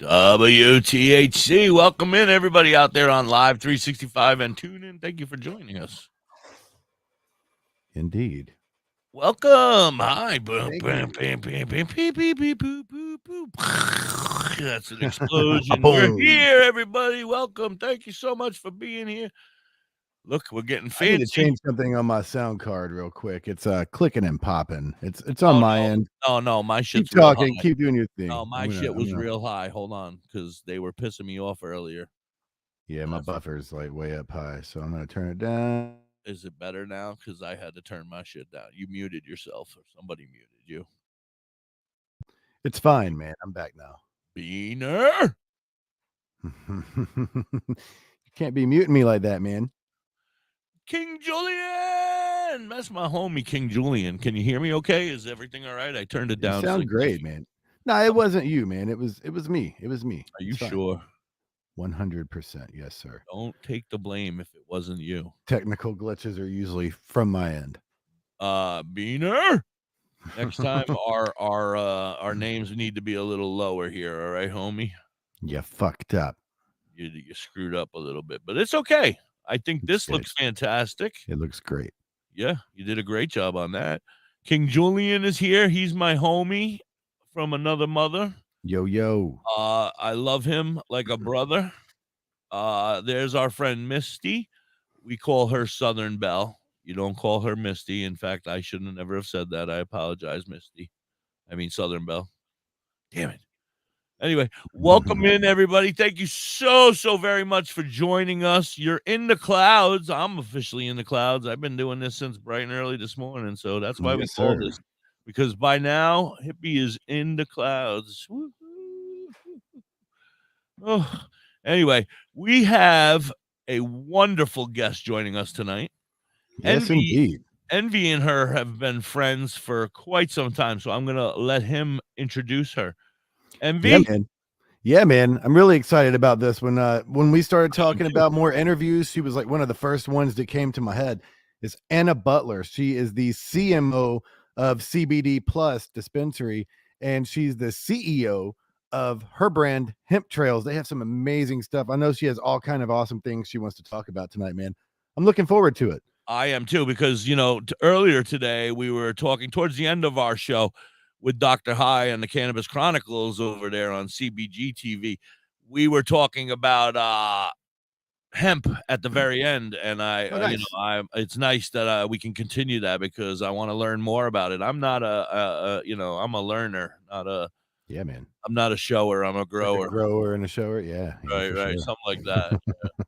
WTHC. Welcome in, everybody out there on Live 365 and tune in. Thank you for joining us. Indeed. Welcome. Hi. Boom, Thank bam, you. bam, bam, bam, beep, beep, beep, boop, boop, boop. That's an explosion. We're Boom. here, everybody. Welcome. Thank you so much for being here. Look, we're getting I need to fancy. change something on my sound card real quick. It's clicking and popping. It's on my end. No, my shit's Keep real talking. high. Keep doing your thing. No, my shit was real high. Hold on, because they were pissing me off earlier. Yeah, my buffer's like way up high, so I'm gonna turn it down. Is it better now? Because I had to turn my shit down. You muted yourself, or somebody muted you. It's fine, man. I'm back now. Beaner. You can't be muting me like that, man. King Julian. That's my homie, King Julian. Can you hear me okay? Is everything all right? I turned it down. You sound great, man. No, it wasn't you, man. It was me. It was me. Are you sure? 100%. Yes, sir. Don't take the blame if it wasn't you. Technical glitches are usually from my end. Beaner. Next time our names need to be a little lower here, all right, homie? You fucked up. You screwed up a little bit, but it's okay. I think this looks fantastic. It looks great. Yeah, you did a great job on that. King Julian is here. He's my homie from another mother. Yo. I love him like a brother. There's our friend Misty. We call her Southern Belle. You don't call her Misty. In fact, I shouldn't never have said that. I apologize, Misty. I mean Southern Belle. Damn it. Anyway, welcome in, everybody. Thank you so very much for joining us. You're in the clouds. I'm officially in the clouds. I've been doing this since bright and early this morning, so that's why we call this. Because by now, Hippie is in the clouds. Oh, anyway, we have a wonderful guest joining us tonight. Yes, indeed. Envy and her have been friends for quite some time, so I'm going to let him introduce her. Envy? Yeah, man. I'm really excited about this. When we started talking about more interviews, she was like one of the first ones that came to my head. Is Anna Butler. She is the CMO of CBD Plus Dispensary, and she's the CEO of her brand Hemp Trails. They have some amazing stuff. I know she has all kind of awesome things she wants to talk about tonight, man. I'm looking forward to it. I am too, because, earlier today we were talking towards the end of our show with Dr. High and the Cannabis Chronicles over there on CBG TV. We were talking about hemp at the very end, and nice. It's nice that we can continue that, because I want to learn more about it. I'm not I'm a learner, not a man. I'm not a shower. I'm a grower. Like a grower and a shower, yeah. Right, sure. Something like that, yeah.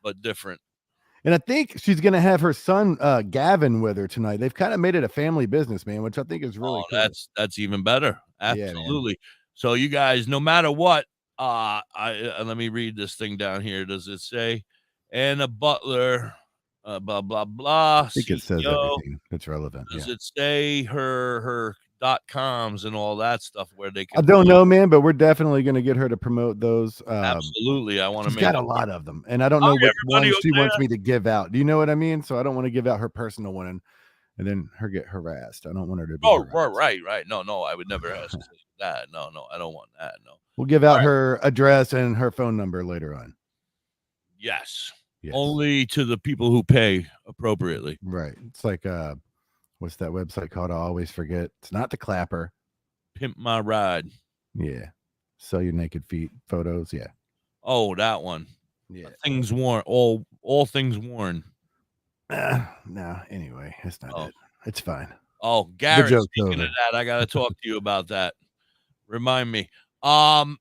But different. And I think she's going to have her son, Gavin, with her tonight. They've kind of made it a family business, man, which I think is really cool. That's even better. Absolutely. Yeah, so you guys, no matter what, let me read this thing down here. Does it say Anna Butler, blah, blah, blah? I think it says everything that's relevant. Does it say her .coms and all that stuff where they can? I don't know, man, but we're definitely going to get her to promote those. Absolutely. I want to make got a lot of them, and I don't know which one she wants me to give out. Do you know what I mean? So I don't want to give out her personal one and then her get harassed. I don't want her to be harassed. Right. No, I would never ask that. No, I don't want that. No. We'll give out her address and her phone number later on. Yes. Only to the people who pay appropriately. Right. It's like what's that website called? I always forget. It's not the Clapper. Pimp My Ride. Yeah. Sell your naked feet photos. Yeah. Oh, that one. Yeah. Things worn. All things worn. No. Anyway, that's not it. It's fine. Oh, Garrett. Speaking of that, I got to talk to you about that. Remind me. So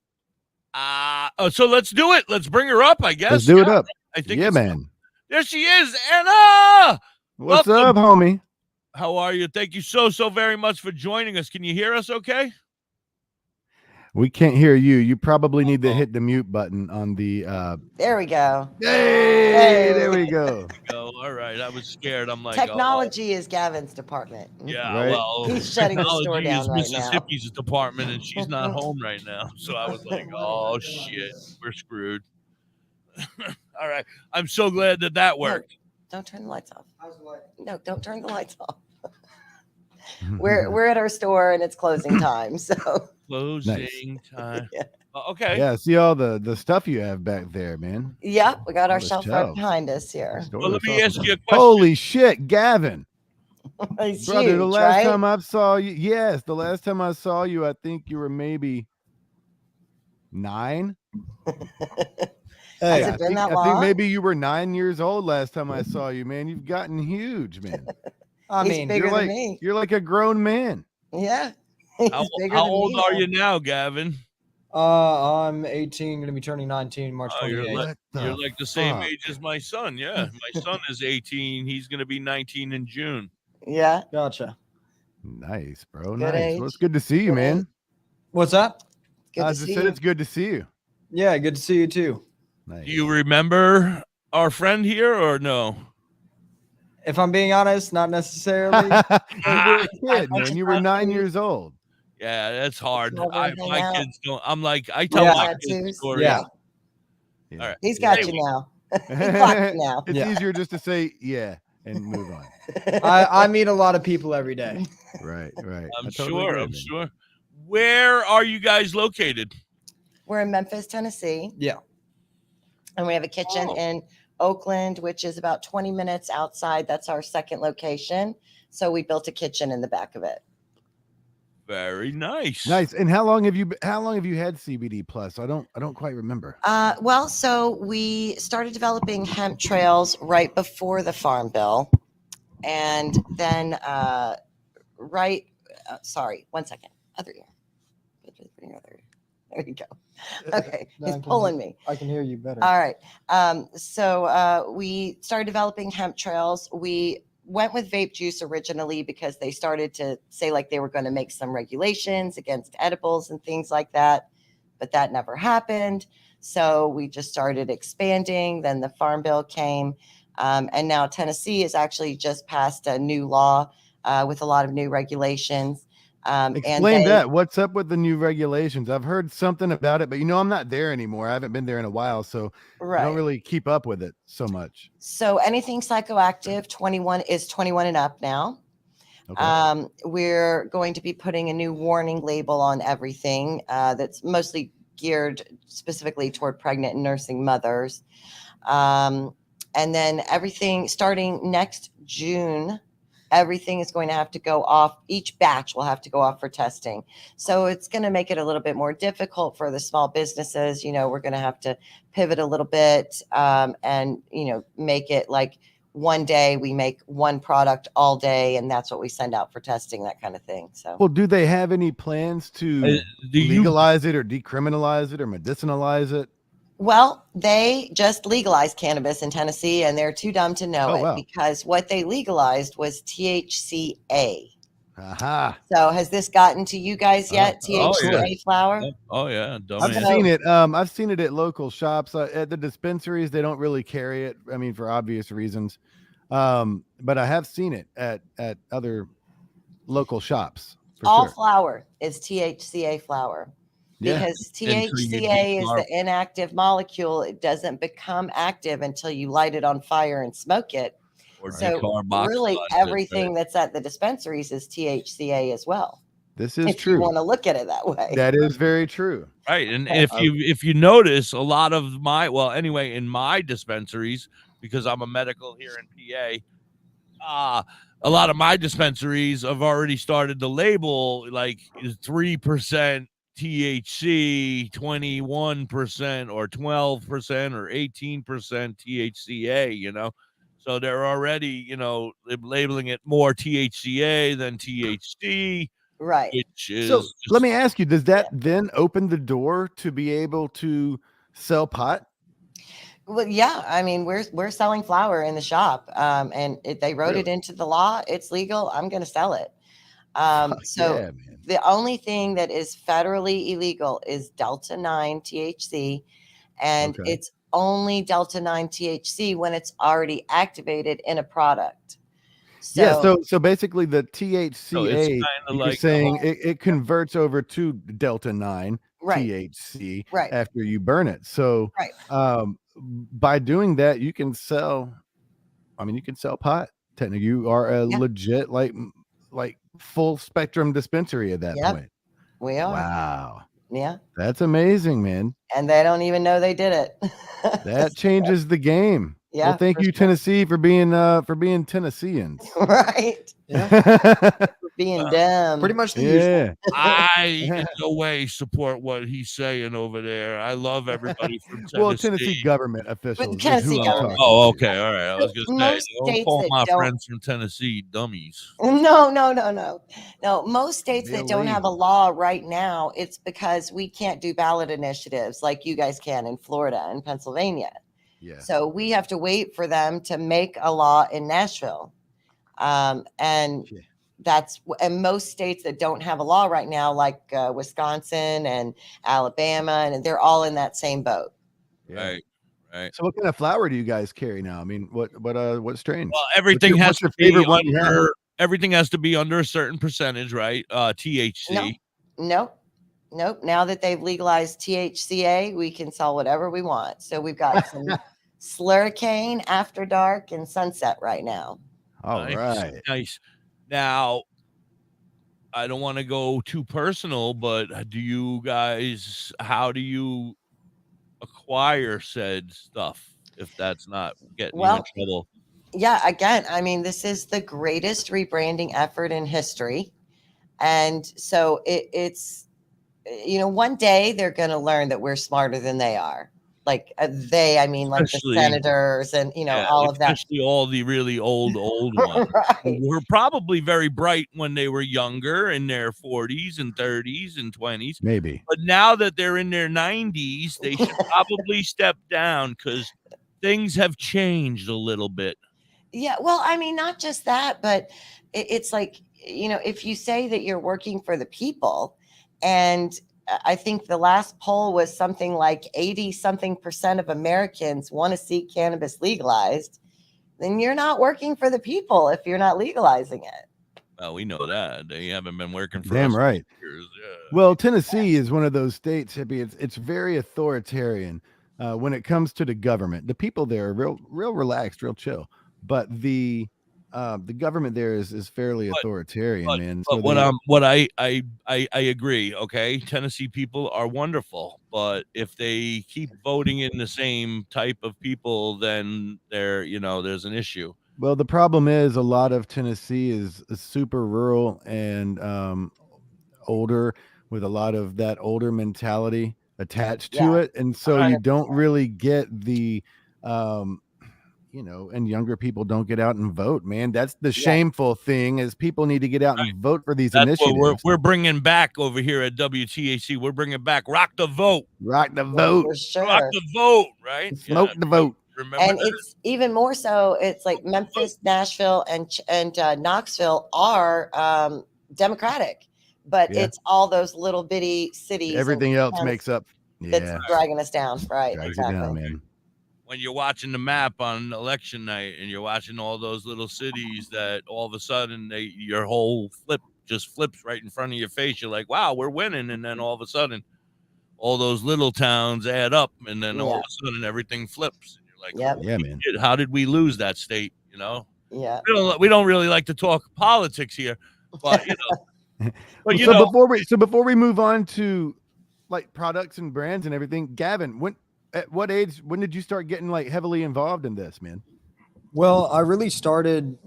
let's do it. Let's bring her up, I guess. Let's do it up. I think. Yeah, man. There she is, Anna. What's up, homie? How are you? Thank you so very much for joining us. Can you hear us okay? We can't hear you. You probably need to hit the mute button on the There we go. Hey, there we go. All right. I was scared. I'm like, technology is Gavin's department. Yeah, right? Well, he's shutting the store down right now. Mississippi's department, and she's not home right now. So I was like, oh shit, we're screwed. All right. I'm so glad that worked. No, don't turn the lights off. No, don't turn the lights off. We're at our store and it's closing time. So closing time. Yeah. Okay. Yeah, see all the stuff you have back there, man. Yep, we got All our the shelf right shelves. behind us here. Well, let That's me awesome. ask you a question. Holy shit, Gavin. It's Brother, the huge, last right? time I saw you, yes, the last time I saw you, I think you were maybe 9. Has Yeah, it been that I think long? maybe you were 9 years old last time I saw you, man. You've gotten huge, man. I He's mean, bigger You're than like me. you're like a grown man. Yeah. He's bigger How than old me are now. you now, Gavin? I'm 18, gonna be turning 19 March Oh, you're 28th. like, What you're the like the same fuck? age as my son. Yeah, my son is 18. He's gonna be 19 in June. Yeah. Gotcha. Nice, bro. Good Nice. Well, it's age. good to see you, Good man. age. What's that? Good I to just see said you. it's good to see you. Yeah, good to see you too. Nice. Do you remember our friend here or no? If I'm being honest, not necessarily. You were a I kid, went man. to You were 9 tattoos. years old. Yeah, that's hard. Children hang My out. kids don't. I'm like, I tell Yeah. my kids Tattoos. stories. Yeah. Yeah. All right. He's got Anyway. you now. He clocked you now. It's Yeah. easier just to say yeah and move on. I meet a lot of people every day. Right. I'm I totally sure. get it, I'm man. sure. Where are you guys located? We're in Memphis, Tennessee, Yeah. and we have a kitchen Oh. in Oakland, which is about 20 minutes outside. That's our second location. So we built a kitchen in the back of it. Very nice. Nice. And how long have you had CBD plus? I don't quite remember. Well, so we started developing hemp trails right before the Farm Bill. And then, sorry, 1 second. Other ear. There you go. Okay. No, He's I can pulling me. I can hear you better. All right. So we started developing hemp trails. We went with vape juice originally because they started to say like they were going to make some regulations against edibles and things like that, but that never happened. So we just started expanding. Then the Farm Bill came, and now Tennessee has actually just passed a new law with a lot of new regulations. Explain that. What's up with the new regulations? I've heard something about it, but I'm not there anymore. I haven't been there in a while, so I don't really keep up with it so much. So anything psychoactive 21 and up now. Okay. We're going to be putting a new warning label on everything that's mostly geared specifically toward pregnant and nursing mothers. And then everything starting next June, everything is going to have to go off. Each batch will have to go off for testing. So it's going to make it a little bit more difficult for the small businesses. We're going to have to pivot a little bit and, make it like one day we make one product all day. And that's what we send out for testing, that kind of thing. So, well, do they have any plans to legalize it or decriminalize it or medicinalize it? Well, they just legalized cannabis in Tennessee, and they're too dumb to know it because what they legalized was THCA. Aha. So has this gotten to you guys yet? THCA flower? Oh yeah. I've seen it. I've seen it at local shops. At the dispensaries, they don't really carry it. I mean, for obvious reasons. But I have seen it at other local shops. All flower is THCA flower. Yeah. Because THCA is the inactive molecule. It doesn't become active until you light it on fire and smoke it. So really everything that's at the dispensaries is THCA as well. This is true. If you want to look at it that way. That is very true. Right. And if you notice, a lot of in my dispensaries, because I'm a medical here in PA, a lot of my dispensaries have already started to label like 3% THC, 21% or 12% or 18% THCA, so they're already, labeling it more THCA than THC. Right. Which is so let me ask you, does that then open the door to be able to sell pot? Well, yeah. I mean, we're selling flower in the shop. And they wrote it into the law. It's legal. I'm going to sell it. The only thing that is federally illegal is Delta 9 THC, and it's only Delta 9 THC when it's already activated in a product. So basically the THCA, you're saying it converts over to Delta 9 THC after you burn it. So by doing that, you can sell pot. Technically, you are a legit like full spectrum dispensary at that point. We are. Wow. Yeah. That's amazing, man. And they don't even know they did it. That changes the game. Yeah, Well, thank for you, sure. Tennessee, for being Tennesseans. Right. Yeah. Being dumb. Pretty much the usual. Yeah. I in no way support what he's saying over there. I love everybody from Tennessee. Well, Tennessee government officials is Tennessee who I'm government. talking Oh, to. okay, all right. I was gonna say, Most don't states call that my don't- friends from Tennessee dummies. No. Most states that don't have a Illegal. law right now, it's because we can't do ballot initiatives like you guys can in Florida and Pennsylvania. Yeah. So we have to wait for them to make a law in Nashville. And Yeah. and most states that don't have a law right now, like Wisconsin and Alabama, and they're all in that same boat. Yeah. Right. So what kind of flower do you guys carry now? I mean, what strains? Well, everything what's has your to be favorite one you have? under. Everything has to be under a certain percentage, right? THC. Nope. Now that they've legalized THCA, we can sell whatever we want. So we've got some Slurricane, After Dark, and Sunset right now. All right. Nice. Now, I don't want to go too personal, but how do you acquire said stuff if that's not getting you in trouble? Yeah, again, I mean, this is the greatest rebranding effort in history. And so it's, one day they're going to learn that we're smarter than they are. Like I mean, like the senators and, all of that. Especially all the really old ones. Right. Who were probably very bright when they were younger, in their 40s and 30s and 20s. Maybe. But now that they're in their 90s, they should probably step down because things have changed a little bit. Yeah, well, I mean, not just that, but it's like, if you say that you're working for the people, and I think the last poll was something like 80-something% of Americans want to see cannabis legalized, then you're not working for the people if you're not legalizing it. Well, we know that. They haven't been working for Damn us right. for years. Yeah. Well, Tennessee is one of those states, Hippie. It's very authoritarian when it comes to the government. The people there are real relaxed, real chill. But the government there is fairly authoritarian, man. But I agree. Okay, Tennessee people are wonderful, but if they keep voting in the same type of people, then there's an issue. Well, the problem is a lot of Tennessee is super rural and older, with a lot of that older mentality attached to it, and so you don't really get the and younger people don't get out and vote, man. That's the shameful thing, is people need to get out and vote for these initiatives. What we're bringing back over here at WTHC. We're bringing back rock the vote. Rock the vote. For sure. Rock the vote, right? Smoke the vote. Remember and that? it's even more so. It's like Memphis, Nashville, and Knoxville are Democratic, but it's all those little bitty cities. Everything else makes up. That's dragging us down, right? Drags Exactly. you down, man. When you're watching the map on election night and you're watching all those little cities that all of a sudden your whole just flips right in front of your face. You're like, wow, we're winning. And then all of a sudden, all those little towns add up, and then all of a sudden everything flips. And you're like, yeah, man. Shit, how did we lose that state? Yeah. We don't really like to talk politics here, but but before we move on to like products and brands and everything, Gavin, at what age, when did you start getting like heavily involved in this, man? Well, I really started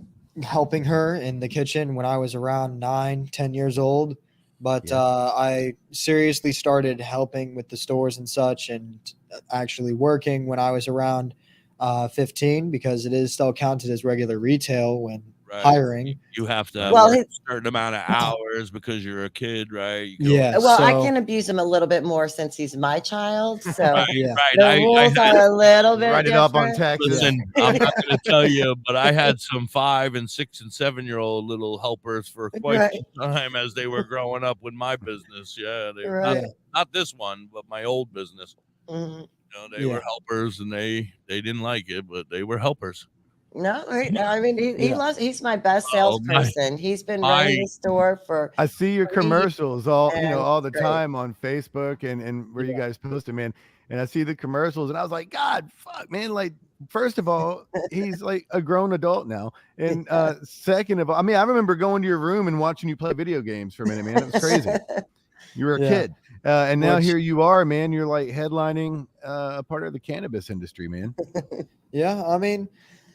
helping her in the kitchen when I was around 9-10 years old, but I seriously started helping with the stores and such, and actually working when I was around 15, because it is still counted as regular retail when hiring. You have to have a certain amount of hours because you're a kid, right? I can abuse him a little bit more since he's my child. So right. The rules are a little bit write it up on taxes. Listen, I'm not going to tell you, but I had some 5 and 6 and 7-year-old little helpers for quite some time as they were growing up with my business. Yeah, not this one, but my old business. Mm-hmm. They were helpers, and they didn't like it, but they were helpers. No, I mean, he's my best salesperson. He's been running the store for. I see your commercials all the time on Facebook and where you guys post them, man. And I see the commercials, and I was like, God, fuck, man. Like, first of all, he's like a grown adult now, and second of all, I mean, I remember going to your room and watching you play video games for a minute, man. It was crazy. You were a Yeah. kid. And now Which- here you are, man. You're like headlining a part of the cannabis industry, man. Yeah, I mean,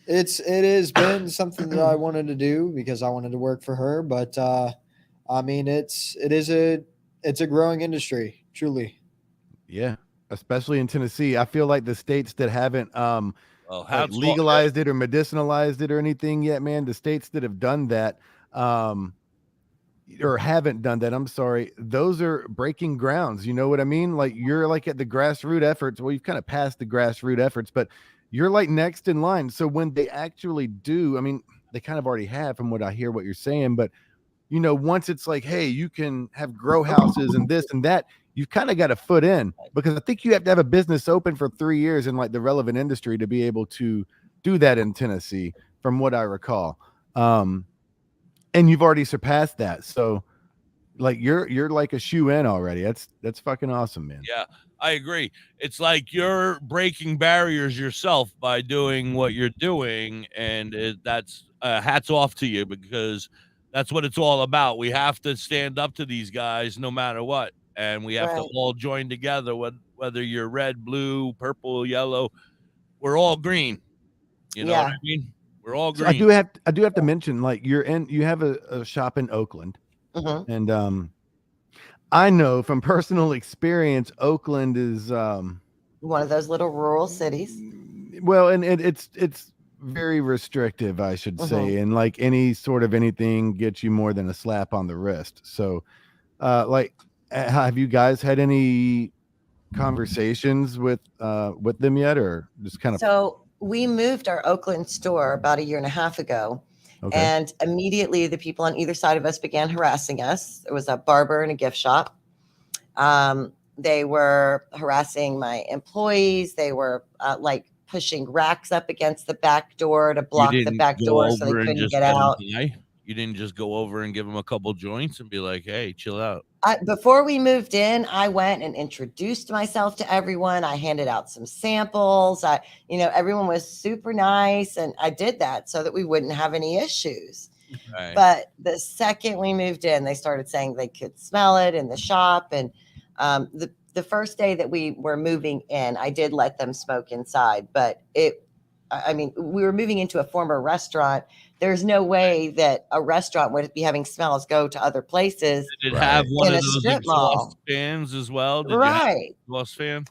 it has been something that I wanted to do because I wanted to work for her. But I mean, it's a growing industry, truly. Yeah. Especially in Tennessee. I feel like the states that haven't Well, like hats off. legalized it or medicinalized it or anything yet, man, the states that have done that, or haven't done that, I'm sorry, those are breaking grounds. You know what I mean? Like you're like at the grassroots efforts. Well, you've kind of passed the grassroots efforts, but you're like next in line. So when they actually do, I mean, they kind of already have from what I hear what you're saying, but you know, once it's like, hey, you can have grow houses and this and that, you've kind of got a foot in, because I think you have to have a business open for 3 years in like the relevant industry to be able to do that in Tennessee, from what I recall. And you've already surpassed that. So like you're like a shoe in already. That's fucking awesome, man. Yeah, I agree. It's like you're breaking barriers yourself by doing what you're doing, and that's hats off to you, because that's what it's all about. We have to stand up to these guys no matter what, and we have to Right. all join together. Whether you're red, blue, purple, yellow, we're all green. You know what I mean? We're all So green. I do have to mention, like you have a shop in Oakland, and I know from personal experience, Oakland is One of those little rural cities. well, and it's very restrictive, I should say, and like any sort of anything gets you more than a slap on the wrist. So like have you guys had any conversations with them yet, or just kind of? So we moved our Oakland store about 1.5 years ago. Okay. And immediately the people on either side of us began harassing us. There was a barber and a gift shop. They were harassing my employees. They were like pushing racks up against the back door to block the back door so they couldn't get out. You didn't just go over and give them a couple joints and be like, hey, chill out. Before we moved in, I went and introduced myself to everyone. I handed out some samples. Everyone was super nice, and I did that so that we wouldn't have any issues. Right. But the second we moved in, they started saying they could smell it in the shop. And the first day that we were moving in, I did let them smoke inside. But we were moving into a former restaurant. There's no way that a restaurant would be having smells go to other places. Did it have one in of a those strip exhaust mall fans as well? Did you have Right. an exhaust fan?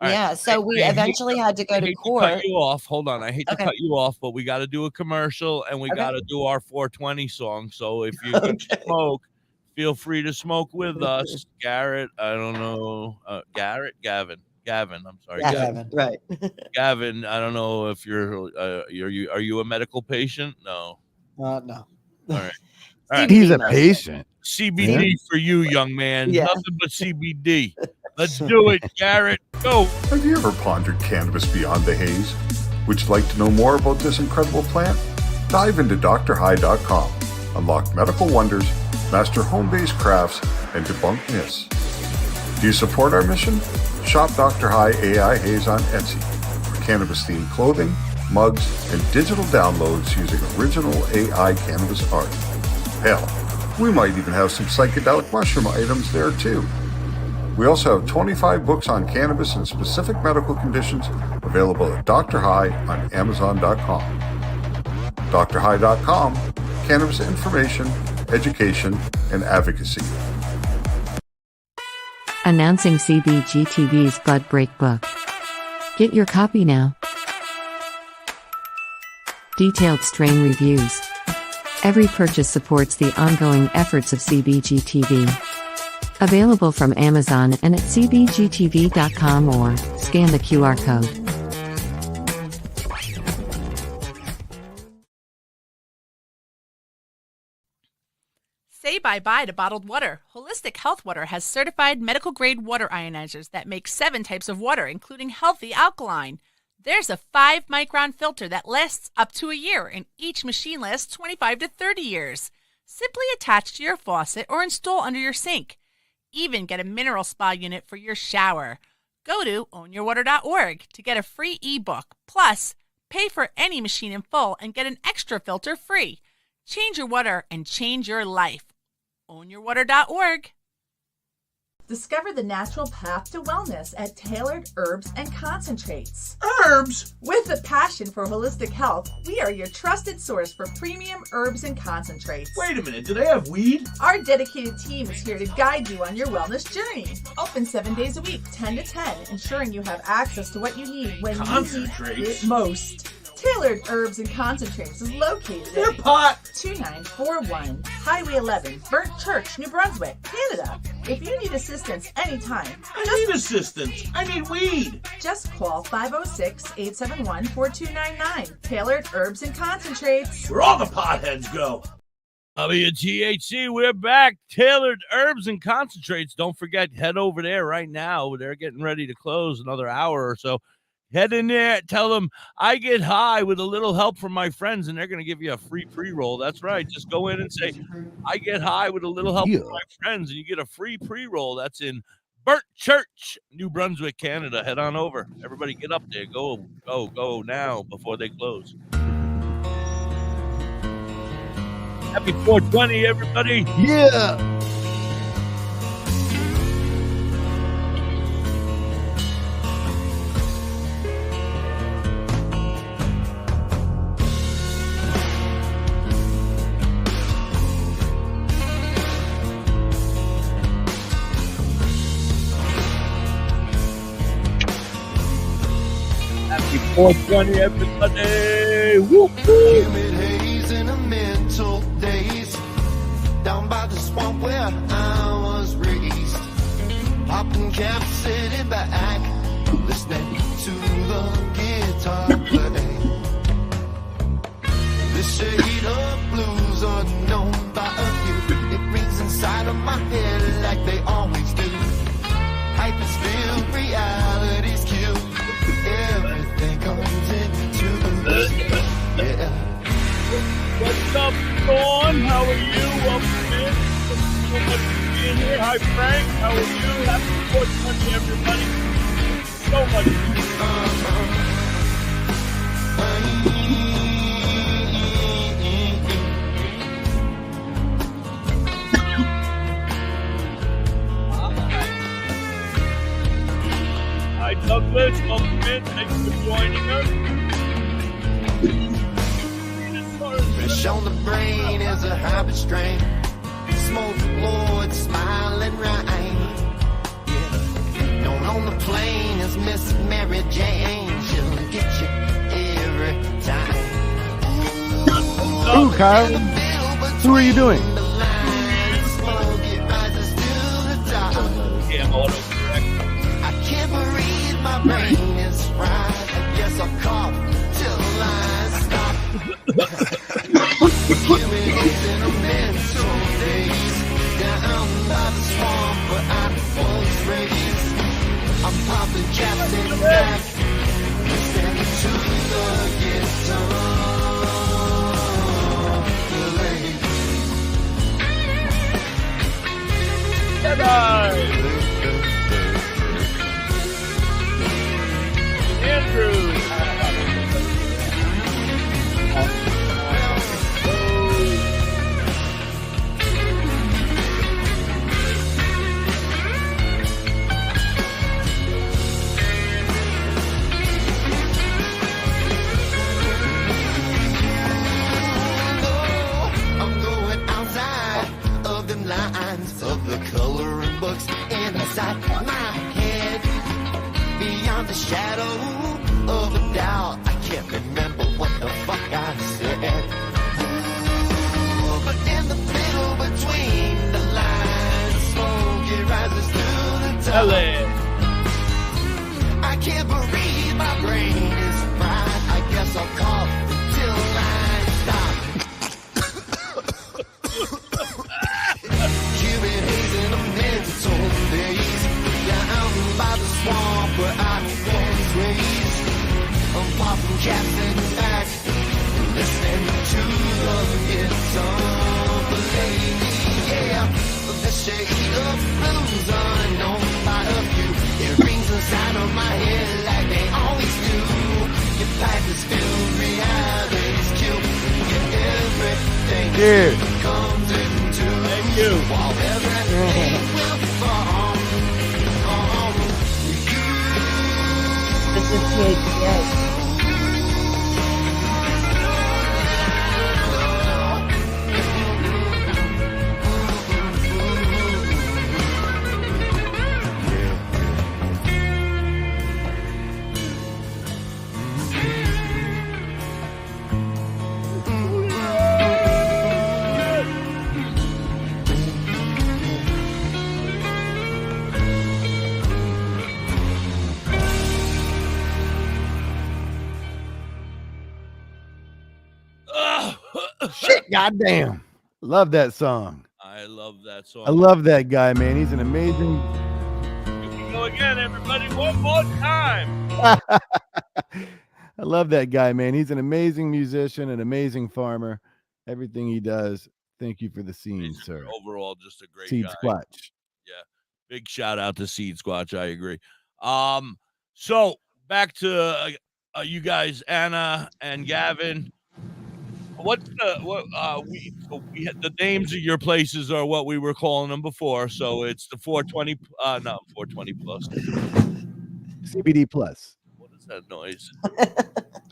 All right. Yeah. So we eventually had to go to court. Cut you off. Hold on. I hate to Okay. cut you off, but we got to do a commercial and we Okay. got to do our 420 song. So if you're going to smoke, feel free to smoke with us. Garrett, I don't know. Gavin, I'm sorry. Yeah, Gavin. right. Gavin, I don't know if are you a medical patient? No. No. All right. All right. He's a patient. CBD for you, young man. Yeah. Nothing but CBD. Let's do it, Garrett. Go. Have you ever pondered cannabis beyond the haze? Would you like to know more about this incredible plant? Dive into drhigh.com. Unlock medical wonders, master home-based crafts, and debunk myths. Do you support our mission? Shop Dr. High AI Haze on Etsy for cannabis-themed clothing, mugs, and digital downloads using original AI cannabis art. Hell, we might even have some psychedelic mushroom items there too. We also have 25 books on cannabis and specific medical conditions available at Dr. High on Amazon.com. drhigh.com, cannabis information, education, and advocacy. Announcing CBGTV's Bud Break book. Get your copy now. Detailed strain reviews. Every purchase supports the ongoing efforts of CBGTV. Available from Amazon and at cbgtv.com or scan the QR code. Say bye-bye to bottled water. Holistic Health Water has certified medical-grade water ionizers that make 7 types of water, including healthy alkaline. There's a 5-micron filter that lasts up to a year, and each machine lasts 25 to 30 years. Simply attach to your faucet or install under your sink. Even get a mineral spa unit for your shower. Go to ownyourwater.org to get a free ebook. Plus, pay for any machine in full and get an extra filter free. Change your water and change your life. Ownyourwater.org. Discover the natural path to wellness at Tailored Herbs and Concentrates. Herbs? With a passion for holistic health, we are your trusted source for premium herbs and concentrates. Wait a minute, do they have weed? Our dedicated team is here to guide you on your wellness journey. Open 7 days a week, 10 to 10, ensuring you have access to what you need when you need it most. Tailored Herbs and Concentrates is located at pot 2941 Highway 11, Burnt Church, New Brunswick, Canada. If you need assistance anytime, I need assistance. I need weed. just call 506-871-4299. Tailored Herbs and Concentrates. Where all the potheads go. WTHC, we're back. Tailored Herbs and Concentrates. Don't forget, head over there right now. They're getting ready to close another hour or so. Head in there, tell them I get high with a little help from my friends, and they're going to give you a free pre-roll. That's right. Just go in and say, I get high with a little help from my friends, and you get a free pre-roll. That's in Burnt Church, New Brunswick, Canada. Head on over. Everybody get up there. Go now before they close. Happy 420, everybody. Yeah. Happy 420, everybody. Woo-hoo. Humid haze in a mental daze, down by the swamp where I was raised. Popping caps, sitting back, listening to the guitar play. This shade of blues unknown by a few, it rings inside of my head like they always do. Hype is filled, reality's cute. Everything comes into the music, yeah. What's up, Dawn? How are you? Welcome in. Thank you so much for being here. Hi, Frank. How are you? Happy 420, everybody. So much. Hi, Douglas. Welcome in. Thanks for joining us. Fish on the brain is a habit strain. Smoke Lord, smiling rhyme. Yeah. Known on the plane as Miss Mary Jane. She'll get you every time. Ooh, Kyle. Who are you doing? The line, smoke, it rises to the top. Yeah, autocorrect. I can't breathe, my brain is fried. I guess I'll cough till the lines stop. Humid haze in a mental daze, down by the swamp where I was raised. I'm popping caps in the back, listening to the guitar play. Andrew. I'm going outside of the lines of the coloring books inside my head. Beyond the shadow of a doubt, I can't remember what the fuck I said. Ooh, but in the middle between the lines, smoke, it rises to the top. I can't breathe, my brain is fried. I guess I'll cough until lines stop. Humid haze in a mental daze, down by the swamp where I was raised. I'm popping caps in the back, listening to the guitar play. Yeah, the shade of blues unknown by a few. It rings inside of my head like they always do. Your pipe is filled, reality's cute. Yeah, everything comes into Thank you. while everything will fall. THCA. Shit, goddamn. Love that song. I love that song. I love that guy, man. He's an amazing. Here we go again, everybody. One more time. I love that guy, man. He's an amazing musician, an amazing farmer. Everything he does. Thank you for the scene, sir. Overall, just a great Seed guy. Squatch. Yeah. Big shout out to Seed Squatch. I agree. So back to you guys, Anna and Gavin. What's we had the names of your places are what we were calling them before. So it's the 420, not 420 plus. CBD plus. What is that noise?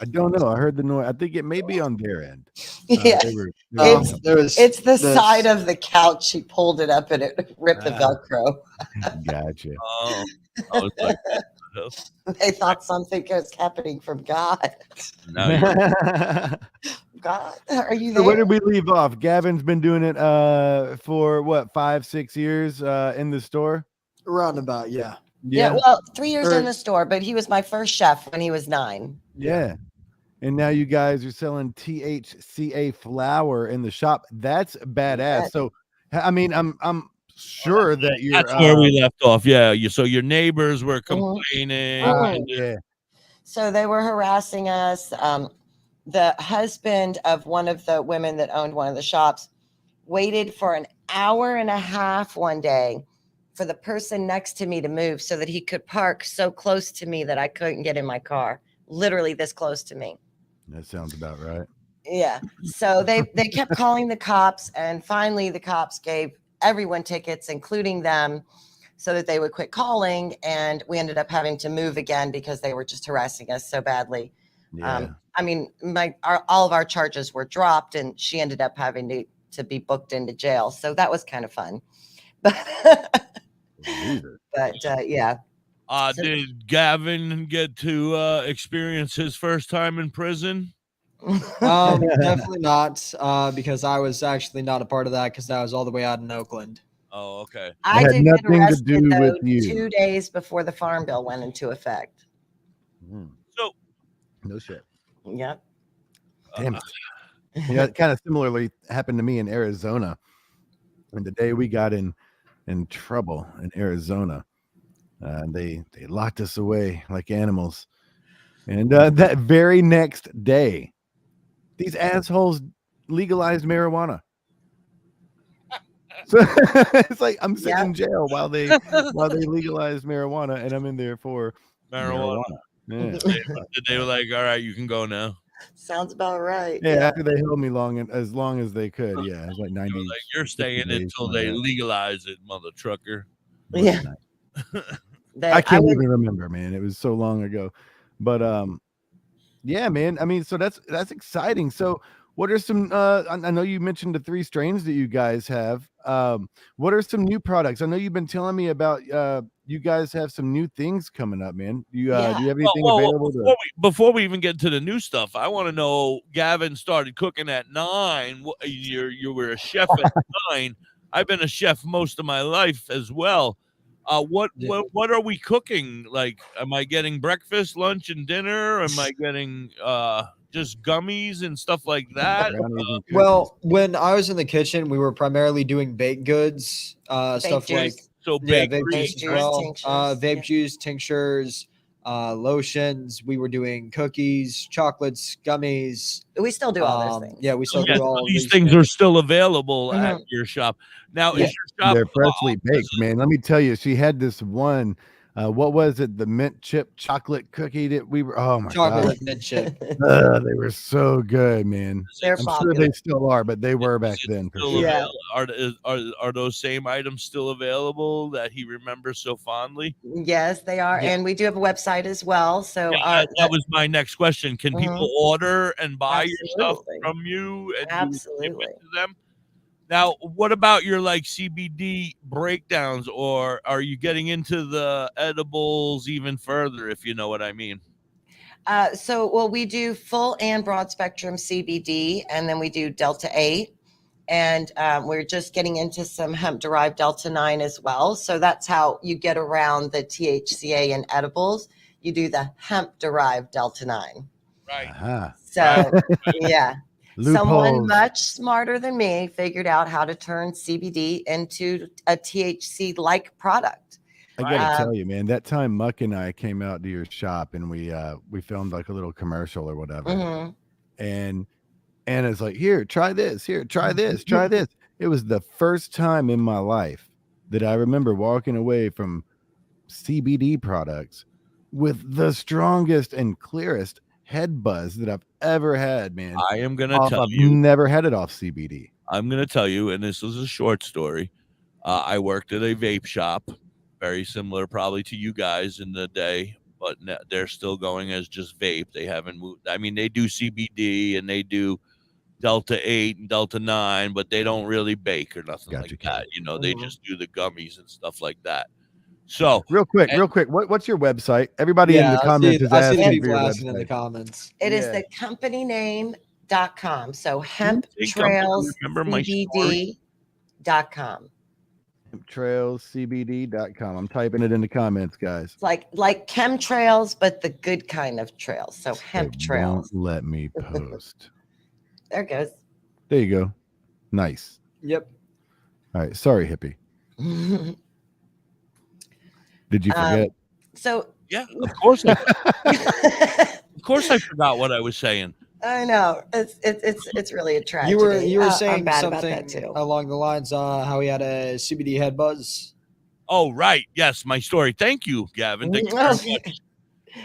I don't know. I heard the noise. I think it may be on their end. Yeah. It's the this. side of the couch. She pulled it up and it ripped the Velcro. Gotcha. Oh, I was like, They thought something was happening from God. no, God, are you So there? where did we leave off? Gavin's been doing it for what, 5-6 years in the store? Roundabout, yeah. Yeah, well, 3 years Or- in the store, but he was my first chef when he was 9. Yeah. And now you guys are selling THCA flower in the shop. That's badass. So I mean, I'm sure that you're that's where we left off. Yeah. So your neighbors were Mhm. complaining. Mhm. yeah. So they were harassing us. The husband of one of the women that owned one of the shops waited for an hour and a half one day for the person next to me to move so that he could park so close to me that I couldn't get in my car. Literally this close to me. That sounds about right. Yeah. So they kept calling the cops, and finally the cops gave everyone tickets, including them, so that they would quit calling. And we ended up having to move again because they were just harassing us so badly. Yeah. I mean, all of our charges were dropped, and she ended up having to be booked into jail. So that was kind of fun. But yeah. Did Gavin get to experience his first time in prison? Definitely not, because I was actually not a part of that because I was all the way out in Oakland. Oh, okay. I had did get nothing to arrested do though with you. 2 days before the Farm Bill went into effect. So No shit. Yep. Damn it. Yeah, it kind of similarly happened to me in Arizona. And the day we got in trouble in Arizona, they locked us away like animals. And that very next day, these assholes legalized marijuana. So it's like I'm sitting in jail while they legalized marijuana, and I'm in there for marijuana. Yeah. They were like, all right, you can go now. Sounds about right. Yeah, after they held me as long as they could. Yeah, it was like 90. Like, you're staying until they legalize it, mother trucker. Yeah. I can't even remember, man. It was so long ago. But yeah, man. I mean, so that's exciting. So what are some I know you mentioned the 3 strains that you guys have. What are some new products? I know you've been telling me about you guys have some new things coming up, man. Do you have anything available before we even get to the new stuff? I want to know, Gavin started cooking at 9. You were a chef at 9. I've been a chef most of my life as well. What are we cooking? Like, am I getting breakfast, lunch, and dinner? Am I getting just gummies and stuff like that? Well, when I was in the kitchen, we were primarily doing baked goods, stuff like vape juice as well, vape juice, tinctures, lotions. We were doing cookies, chocolates, gummies. We still do all those things. Yeah, we still do all these things are still available at your shop. Now, is your shop they're freshly baked, man? Let me tell you, she had this one What was it? The mint chip chocolate cookie that we were. Oh my Chocolate god, mint chip. they were so good, man. They're I'm sure popular. they still are, but they were back Is it then for still sure. Yeah. Are those same items still available that he remembers so fondly? Yes, they are. Yeah. And we do have a website as well. So Yeah, that was my next question. Can people order and buy your stuff Absolutely. from you and you ship Absolutely. it to them? Now, what about your like CBD breakdowns, or are you getting into the edibles even further, if you know what I mean? Well, we do full and broad spectrum CBD, and then we do Delta 8. And we're just getting into some hemp derived Delta 9 as well. So that's how you get around the THCA and edibles. You do the hemp derived Delta 9. Right. Uh-huh. So, yeah. Someone Loopholes. much smarter than me figured out how to turn CBD into a THC like product. I gotta Um, tell you, man, that time Muck and I came out to your shop and we filmed like a little commercial or whatever. mhm. And Anna's like, here, try this, try this. It was the first time in my life that I remember walking away from CBD products with the strongest and clearest head buzz that I've ever had, man. I am gonna tell I've you. never had it off CBD. I'm gonna tell you, and this is a short story. I worked at a vape shop, very similar probably to you guys in the day, but they're still going as just vape. They haven't moved. I mean, they do CBD and they do Delta 8 and Delta 9, but they don't really bake or nothing Gotcha, like that. You know, they Mhm. just do the gummies and stuff like that. So Real quick, what's your website? Everybody in the comments is I see asking the for people your asking in the website. comments. It is Yeah. the companyname.com. So think I'm gonna remember my hemptrailscbd.com. Trailscbd.com. I'm typing it in the comments, guys. It's like chemtrails, but the good kind of trails. So hemp It trails. won't let me post. There it goes. There you go. Nice. Yep. All right. Sorry, hippie. Did you forget? So yeah, of course. Of course, I forgot what I was saying. I know it's really a tragedy. You were I'm saying bad about that something too. along the lines how he had a CBD head buzz. Oh, right. Yes, my story. Thank you, Gavin. Thank you very much.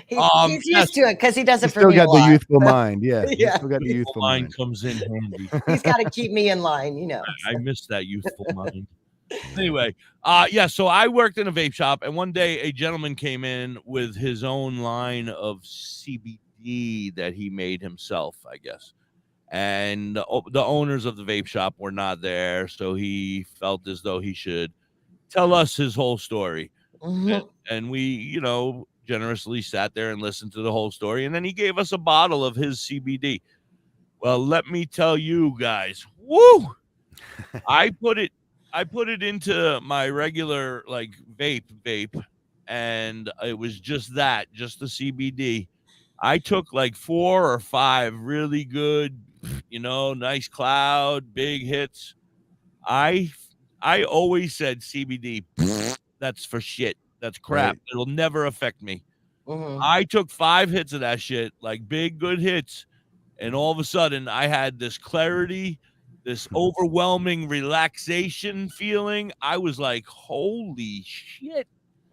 He's used to it because he does You it for still me a got the lot. youthful mind. Yeah. You Yeah. still got the youthful Line mind. comes in handy. He's got to keep me in line, you know. I miss that youthful mind. Anyway, so I worked in a vape shop, and one day a gentleman came in with his own line of CBD that he made himself, I guess. And the owners of the vape shop were not there, so he felt as though he should tell us his whole story. Mhm. And we, generously sat there and listened to the whole story, and then he gave us a bottle of his CBD. Well, let me tell you guys, woo! I put it into my regular like vape, and it was just the CBD. I took like 4 or 5 really good, nice cloud, big hits. I always said CBD, that's for shit. That's crap. Right. It'll never affect me. Mhm. I took 5 hits of that shit, like big, good hits. And all of a sudden I had this clarity, this overwhelming relaxation feeling. I was like, holy shit.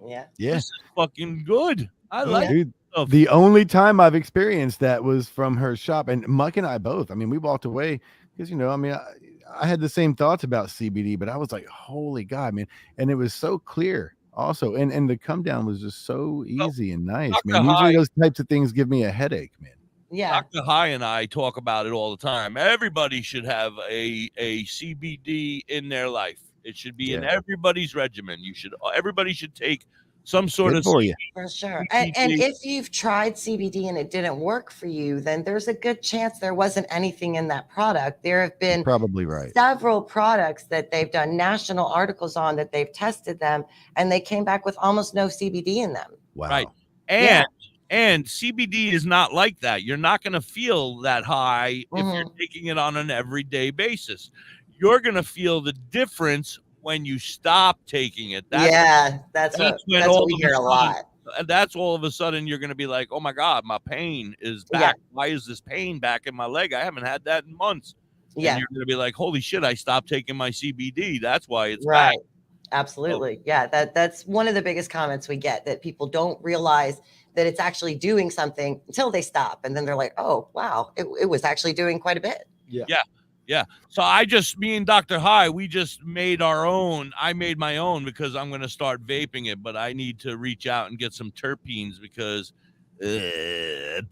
Yeah. Yeah. This is fucking good. I like Dude, stuff. the only time I've experienced that was from her shop, and Muck and I both. I mean, we walked away because I had the same thoughts about CBD, but I was like, holy God, man. And it was so clear also. And the come down was just so easy and nice, Dr. man. Usually Hyde- those types of things give me a headache, man. Yeah. Dr. High and I talk about it all the time. Everybody should have a CBD in their life. It should be in Yeah. everybody's regimen. Everybody should take some sort Good of for you. For sure. And if you've tried CBD and it didn't work for you, then there's a good chance there wasn't anything in that product. There have been You're probably right. several products that they've done national articles on that they've tested them and they came back with almost no CBD in them. Wow. Right. Yeah. And CBD is not like that. You're not going to feel that high if you're Mhm. taking it on an everyday basis. You're going to feel the difference when you stop taking it. That's when that's all what we of a hear a sudden- lot. And that's all of a sudden you're going to be like, oh my God, my pain is Yeah. back. Why is this pain back in my leg? I haven't had that in months. Yeah. And you're going to be like, holy shit, I stopped taking my CBD. That's why it's Right. back. Absolutely. Yeah. That's one of the biggest comments we get, that people don't realize that it's actually doing something until they stop. And then they're like, oh, wow, it was actually doing quite a bit. Yeah. So me and Dr. High, we just made our own. I made my own because I'm going to start vaping it, but I need to reach out and get some terpenes because it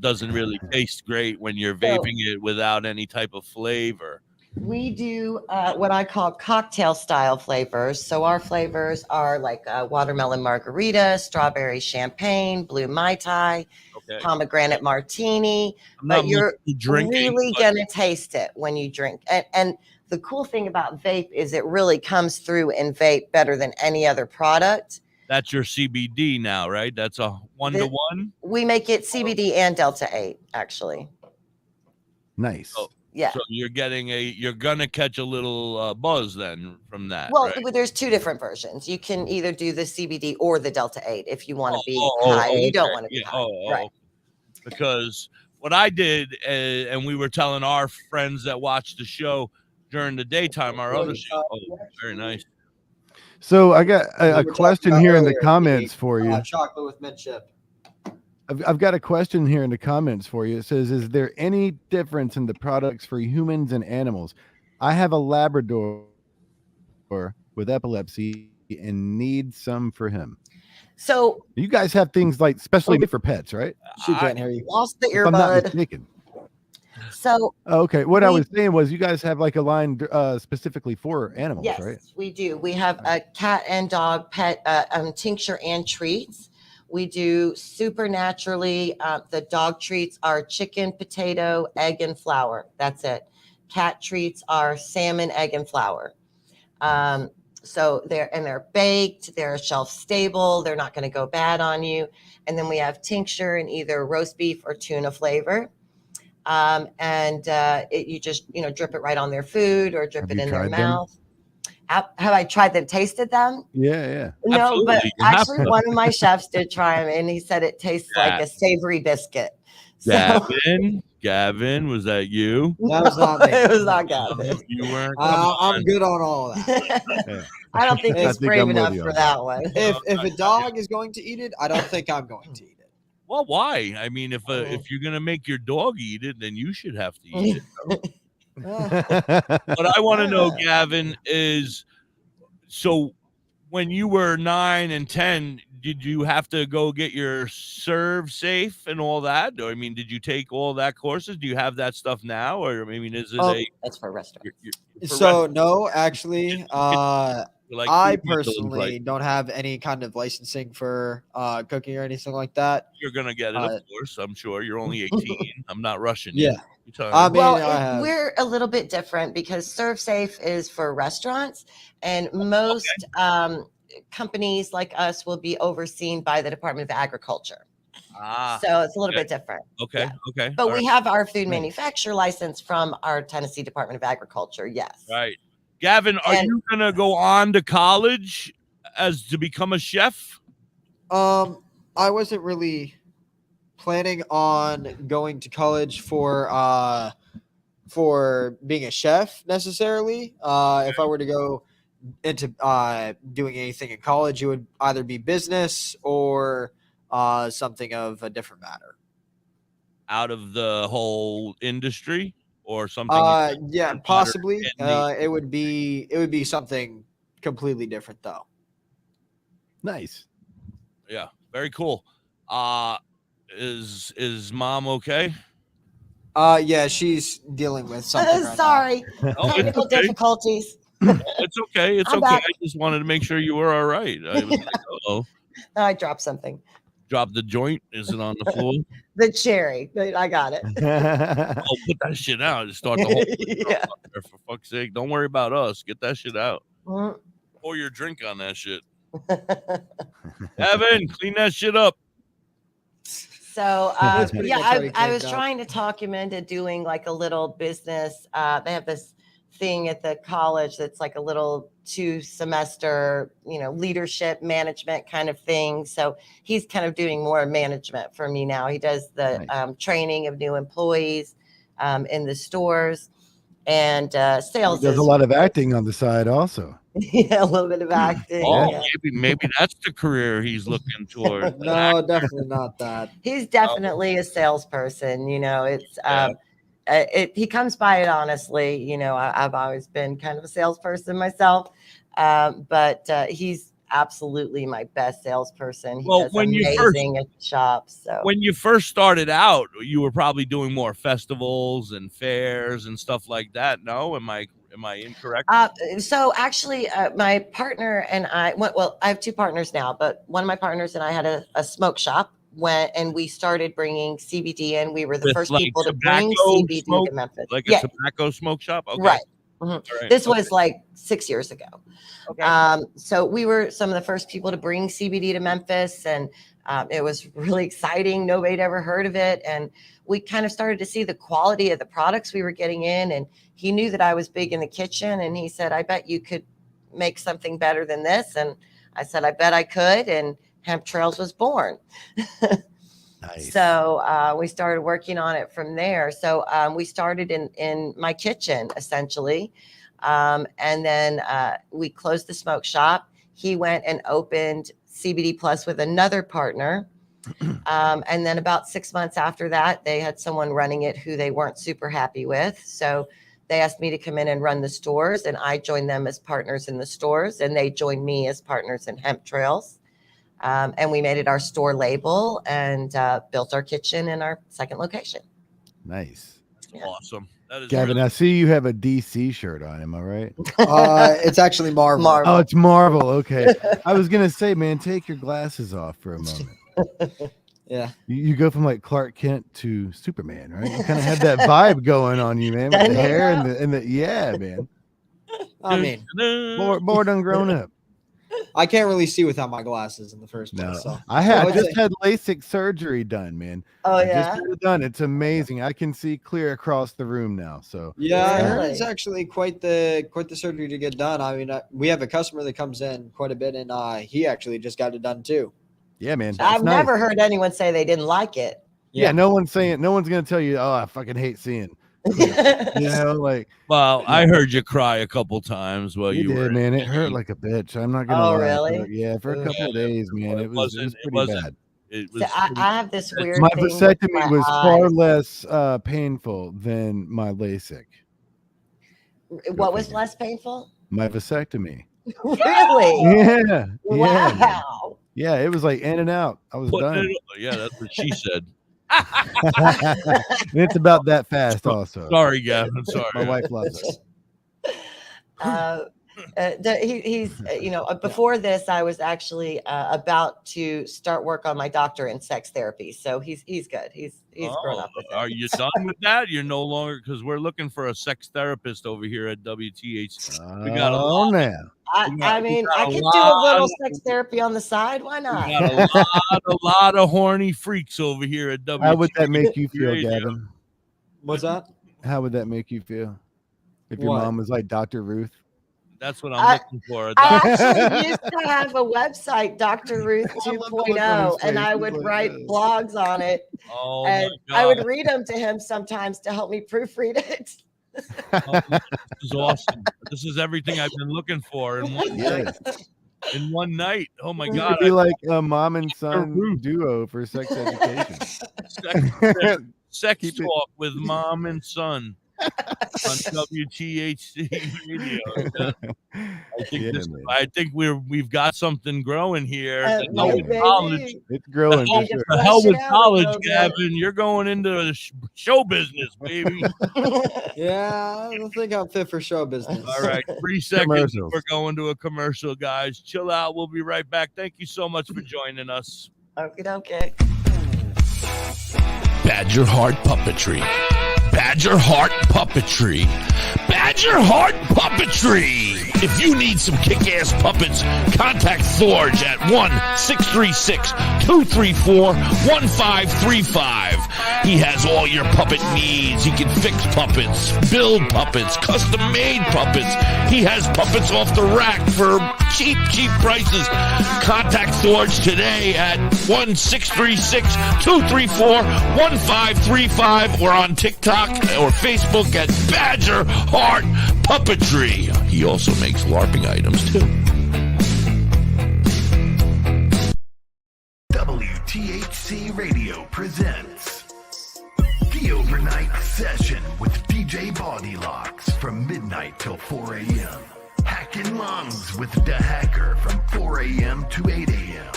doesn't really taste great when you're vaping it without any type of flavor. We do what I call cocktail style flavors. So our flavors are like watermelon margarita, strawberry champagne, blue Mai Tai, pomegranate martini. But you're really going to taste it when you drink. And the cool thing about vape is it really comes through in vape better than any other product. That's your CBD now, right? That's a 1-to-1. We make it CBD and Delta 8, actually. Nice. Yeah. So you're gonna catch a little buzz then from that. Well, right? there's two different versions. You can either do the CBD or the Delta 8 if you want to be high. You don't want to be high. Right. Because what I did, and we were telling our friends that watched the show during the daytime, our other show. Oh, very nice. So I got a question here in the comments for you. Chocolate with mint chip. I've got a question here in the comments for you. It says, is there any difference in the products for humans and animals? I have a Labrador with epilepsy and need some for him. So you guys have things like specially made for pets, right? She can't hear you. Lost the If I'm not earbud. mistaken. So okay, what I was saying was you guys have like a line specifically for animals, yes, right? we do. We have a cat and dog pet tincture and treats. We do supernaturally. The dog treats are chicken, potato, egg, and flour. That's it. Cat treats are salmon, egg, and flour. So they're baked. They're shelf stable. They're not going to go bad on you. And then we have tincture in either roast beef or tuna flavor. You just drip it right on their food or drip it in their mouth. Have I tried them, tasted them? Yeah. No, Absolutely. but actually one of my chefs did try them and he said it tastes like a savory biscuit. So, Gavin, was that you? That was not me. It was not Gavin. You weren't. I'm good on all of that. I don't think he's brave enough for that one. If a dog is going to eat it, I don't think I'm going to eat it. Well, why? I mean, if you're gonna make your dog eat it, then you should have to eat it. What I want to know, Gavin, is so when you were 9 and 10, did you have to go get your serve safe and all that? Or I mean, did you take all that courses? Do you have that stuff now? Or I mean, is it that's for restaurants. No, actually, I personally don't have any kind of licensing for cooking or anything like that. You're gonna get it, of course. I'm sure you're only 18. I'm not rushing you. Well, we're a little bit different because ServSafe is for restaurants, and most companies like us will be overseen by the Department of Agriculture. So it's a little bit different. Okay. But we have our food manufacturer license from our Tennessee Department of Agriculture. Yes. Right. Gavin, are you going to go on to college to become a chef? I wasn't really planning on going to college for being a chef necessarily. If I were to go into doing anything in college, it would either be business or something of a different matter. Out of the whole industry? Or something possibly. It would be something completely different though. Nice. Yeah, very cool. Is mom okay? Yeah, she's dealing with something right Sorry. Technical difficulties. It's okay. It's okay. Back. I just wanted to make sure you were all right. I was like, uh-oh. I dropped something. Drop the joint. Is it on the floor? The cherry. I got it. Put that shit out and start the whole for fuck's sake. Don't worry about us. Get that shit out. Pour your drink on that shit. Evan, clean that shit up. So I was trying to talk him into doing like a little business. They have this thing at the college that's like a little 2-semester, leadership management kind of thing. So he's kind of doing more management for me now. He does the training of new employees in the stores. And sales He does is a lot of acting on the side also. yeah, a little bit of acting. Oh, yeah. maybe that's the career he's looking toward. No, definitely not that. He's definitely a salesperson. You know, it's Yeah. he comes by it honestly. You know, I've always been kind of a salesperson myself, but he's absolutely my best salesperson. He Well, does when you amazing at shops. So When you first started out, you were probably doing more festivals and fairs and stuff like that. No, am I incorrect? So actually, my partner and I, well, I have two partners now, but one of my partners and I had a smoke shop and we started bringing CBD in. We were the With, first like, people to bring tobacco CBD smoke? to Memphis. Like a yeah, tobacco smoke shop? Okay. right. Mhm. All right. This was like 6 years ago. Okay. So we were some of the first people to bring CBD to Memphis, and it was really exciting. Nobody had ever heard of it, and we kind of started to see the quality of the products we were getting in. And he knew that I was big in the kitchen, and he said, "I bet you could make something better than this." And I said, "I bet I could." And Hemp Trails was born. Nice. So we started working on it from there. So we started in my kitchen essentially. And then we closed the smoke shop. He went and opened CBD Plus with another partner. And then about 6 months after that, they had someone running it who they weren't super happy with. So they asked me to come in and run the stores, and I joined them as partners in the stores, and they joined me as partners in Hemp Trails. And we made it our store label and built our kitchen in our second location. Nice. Yeah. Awesome. That is Gavin, really- I see you have a DC shirt on. Am I right? It's actually Marvel. Marvel. Oh, it's Marvel. Okay. I was going to say, man, take your glasses off for a moment. Yeah. You go from like Clark Kent to Superman, right? You kind of have that vibe going on you, man, with the hair and the yeah, man. I mean, More done grown up. I can't really see without my glasses in the first place. No, So. I just had LASIK surgery done, man. Oh, I yeah. just had it done. It's amazing. I can see clear across the room now. So Yeah, I heard Really? it's actually quite the surgery to get done. I mean, we have a customer that comes in quite a bit, and he actually just got it done too. yeah, man. it's I've nice. never heard anyone say they didn't like it. Yeah, no one's gonna tell you, oh, I fucking hate seeing. You know, like Well, I heard you cry a couple times while you you did, were. man. It hurt like a bitch. I'm not gonna Oh, lie. really? But yeah, for a couple of days, man. It was wasn't- it pretty wasn't- bad. It So was. I have this weird My thing with vasectomy my was far eyes. less painful than my LASIK. What was less painful? My vasectomy. Really? Yeah. Yeah. man. Wow. Yeah, it was like in and out. I was Putting done. it- yeah, that's what she said. It's about that fast, also. Sorry, Gavin. Sorry. My wife loves it. He's before this I was actually about to start work on my doctorate in sex therapy, so he's good. He's grown up with it. Are you done with that? You're no longer, because we're looking for a sex therapist over here at WTH. We got a Oh, lot. now. I mean, got I a could do a lot little of- sex therapy on the side. Why We not? got a lot of horny freaks over here at WTH. How would that make you feel, Radio. Gavin? What's that? How would that make you feel if your What? mom was like Dr. Ruth? That's what I'm looking for. I actually used to have a website, Dr. Ruth I love the look on 2.0, his and face. I He's would like, write "Yes." blogs on it, Oh and my I would God. read them to him sometimes to help me proofread it. Oh, this is awesome. This is everything I've been looking for in one Yes. in one night. Oh my It God. could be like a mom and son Ruth. duo for sex education. Sex Keep it- talk with mom and son on WTHC radio. I think we've got something growing here. The hell with maybe. college. It's growing for Need to sure. The hell flesh with it out a college, little bit. Gavin. You're going into the show business, baby. Yeah, I don't think I'm fit for show business. All right, 3 seconds. Commercials. We're going to a commercial, guys. Chill out. We'll be right back. Thank you so much for joining us. Okay. Badger Heart Puppetry. Badger Heart Puppetry. Badger Heart Puppetry. If you need some kick-ass puppets, contact Thorge at 1-636-234-1535. He has all your puppet needs. He can fix puppets, build puppets, custom-made puppets. He has puppets off the rack for cheap prices. Contact Thorge today at 1-636-234-1535 or on TikTok or Facebook at Badger Heart Puppetry. He also makes LARPing items too. WTHC Radio presents The Overnight Session with DJ Bodylocks from midnight till 4 a.m. Hacking Lungs with Da Hacker from 4 a.m. to 8 a.m.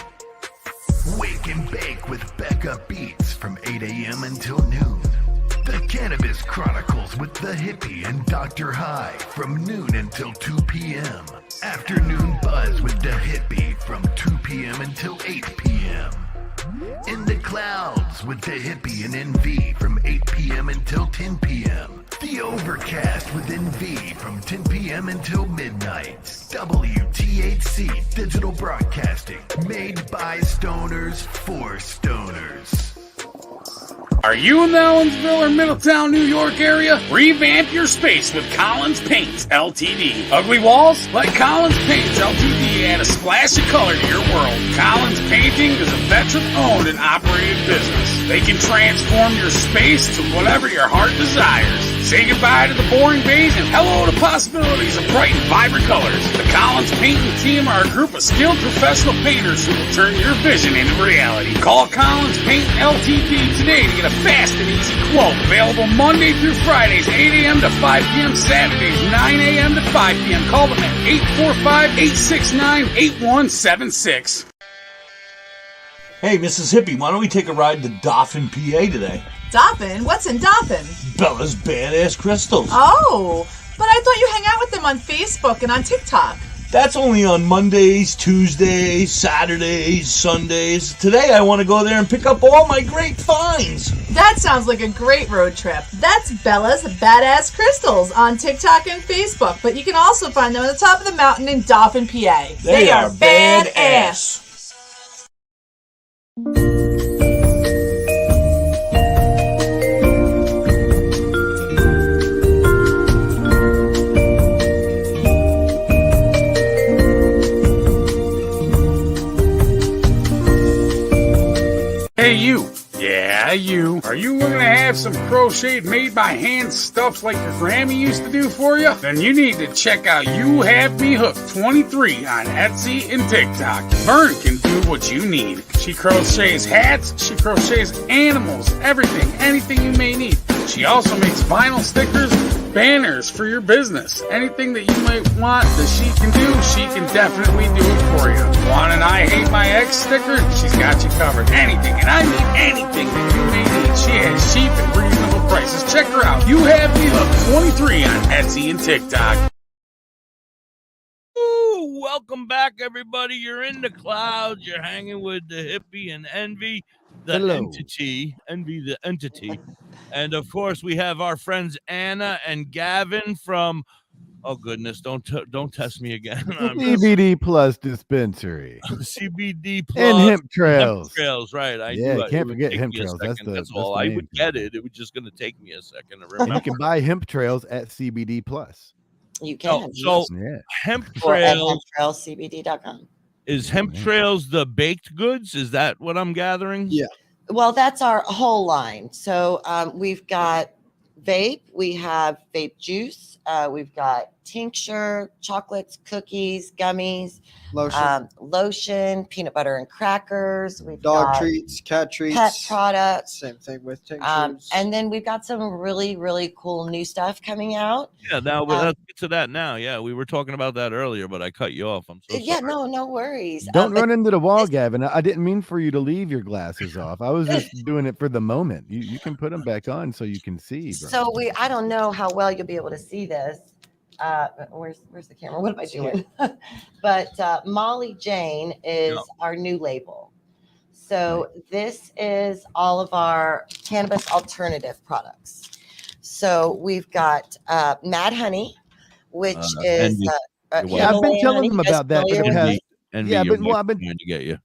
Wake and Bake with Becca Beats from 8 a.m. until noon. The Cannabis Chronicles with Da.Hippie and Dr. High from noon until 2 p.m. Afternoon Buzz with Da.Hippie from 2 p.m. until 8 p.m. In the Clouds with Da.Hippie and NV from 8 p.m. until 10 p.m. The Overcast with NV from 10 p.m. until midnight. WTHC Digital Broadcasting, made by stoners for stoners. Are you in the Ellensville or Middletown, New York area? Revamp your space with Collins Paints Ltd. Ugly walls? Let Collins Paints Ltd add a splash of color to your world. Collins Painting is a veteran-owned and operated business. They can transform your space to whatever your heart desires. Say goodbye to the boring beige and hello to possibilities of bright and vibrant colors. The Collins Painting team are a group of skilled professional painters who will turn your vision into reality. Call Collins Painting Ltd today to get a fast and easy quote. Available Monday through Fridays, 8 a.m. to 5 p.m. Saturdays, 9 a.m. to 5 p.m. Call them at 845-869-8176. Hey, Mrs. Hippie, why don't we take a ride to Dauphin, PA today? Dauphin? What's in Dauphin? Bella's Badass Crystals. Oh, but I thought you hang out with them on Facebook and on TikTok. That's only on Mondays, Tuesdays, Saturdays, Sundays. Today I want to go there and pick up all my great finds. That sounds like a great road trip. That's Bella's Badass Crystals on TikTok and Facebook, but you can also find them on the top of the mountain in Dauphin, PA. They are badass. Hey, you. Yeah, you. Are you looking to have some crocheted made by hand stuff like your Grammy used to do for you? Then you need to check out You Have Me Hooked 23 on Etsy and TikTok. Vern can do what you need. She crochets hats, she crochets animals, everything, anything you may need. She also makes vinyl stickers, banners for your business. Anything that you might want that she can do, she can definitely do it for you. Want an I Hate My Ex sticker? She's got you covered. Anything, and I mean anything that you may need. She has cheap and reasonable prices. Check her out. You Have Me Hooked 23 on Etsy and TikTok. Ooh, welcome back, everybody. You're in the clouds. You're hanging with Da.Hippie and Envy, the entity. Envy, the entity. And of course, we have our friends Anna and Gavin from. Oh goodness! Don't test me again. CBD Plus Dispensary. CBD Plus and Hemp Trails. Hemp Trails, right? Can't forget Hemp Trails. That's all. I would get it. It was just going to take me a second to remember. And you can buy Hemp Trails at CBD Plus. You can. Hemp Trails. HempTrailsCBD.com. Is Hemp Trails the baked goods? Is that what I'm gathering? Yeah. Well, that's our whole line. So we've got vape, we have vape juice, we've got tincture, chocolates, cookies, gummies, lotion, peanut butter and crackers. We've dog got treats, cat treats, pet products. Same thing with tinctures. And then we've got some really, really cool new stuff coming out. Yeah, now let's get to that now. Yeah, we were talking about that earlier, but I cut you off. I'm so sorry. No worries. Don't run into the wall, Gavin. I didn't mean for you to leave your glasses off. I was just doing it for the moment. You can put them back on so you can see. Bro. So I don't know how well you'll be able to see this. Where's the camera? What am I doing? But Molly Jane is our new label. So this is all of our cannabis alternative products. So we've got Mad Honey, which is Your wife- Yeah, I've been Himalayan telling honey. them You guys about that for familiar the with past. these? Envy, Yeah, your but well, wife's I've been. trying to get you.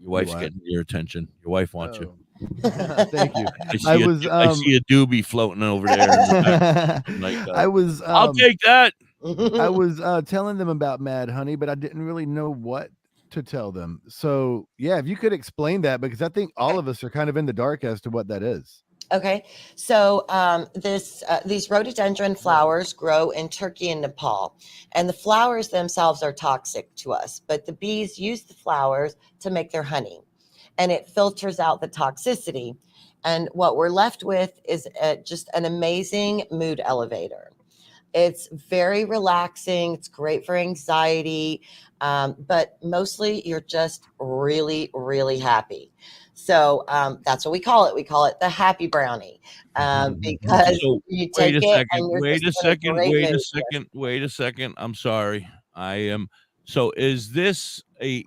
Your wife's what? getting your attention. Your wife wants you. Thank you. I see I a, was I see a doobie floating over there. In the back. Like, I was I'll take that. I was telling them about Mad Honey, but I didn't really know what to tell them. So yeah, if you could explain that, because I think all of us are kind of in the dark as to what that is. Okay, so these rhododendron flowers grow in Turkey and Nepal, and the flowers themselves are toxic to us, but the bees use the flowers to make their honey, and it filters out the toxicity. And what we're left with is just an amazing mood elevator. It's very relaxing. It's great for anxiety, but mostly you're just really, really happy. So that's what we call it. We call it the happy brownie because So you wait take a it second. and you're Wait a just in a second. great Wait a mood. second. Wait a second. I'm sorry. I am. So is this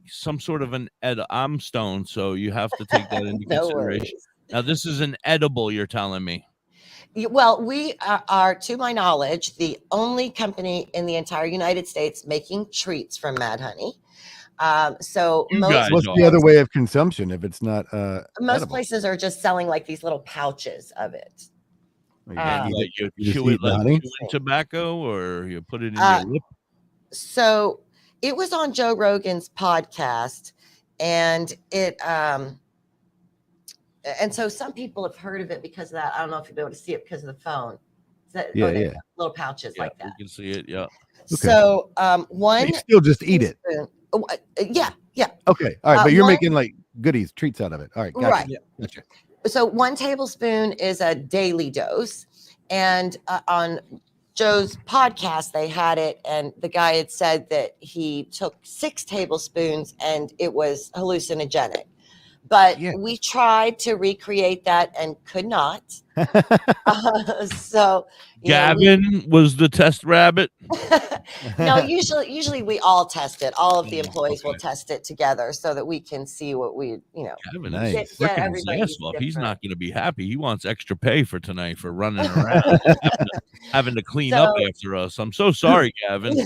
some sort of an I'm stoned, so you have to take that into No consideration. worries. Now this is an edible. You're telling me. Well, we are, to my knowledge, the only company in the entire United States making treats from Mad Honey. So You most guys What's are. the other way of consumption if it's not most edible? places are just selling like these little pouches of it. Well, you And eat like it- you you just chew eat it the like honey? chewing tobacco, or you put it in Uh, your lip. So it was on Joe Rogan's podcast, and so some people have heard of it because of that. I don't know if you'll be able to see it because of the phone. Yeah, there you yeah. go, little pouches Yeah, like we that. can see it. Yeah. So But one you still just eat it. teaspoon- yeah. Okay. All right. But you're one- making like goodies, treats out of it. All right. Gotcha. Right. Gotcha. So 1 tablespoon is a daily dose, and on Joe's podcast they had it, and the guy had said that he took 6 tablespoons and it was hallucinogenic. But Yeah. we tried to recreate that and could not. So you know, Gavin was the test rabbit. no, usually we all test it. All of the Oh, employees will okay. test it together so that we can see what we, Gavin Nice. is Yeah, freaking his everybody's ass off. He's different. not going to be happy. He wants extra pay for tonight for running around, having to clean up So- after us. I'm so sorry, Gavin.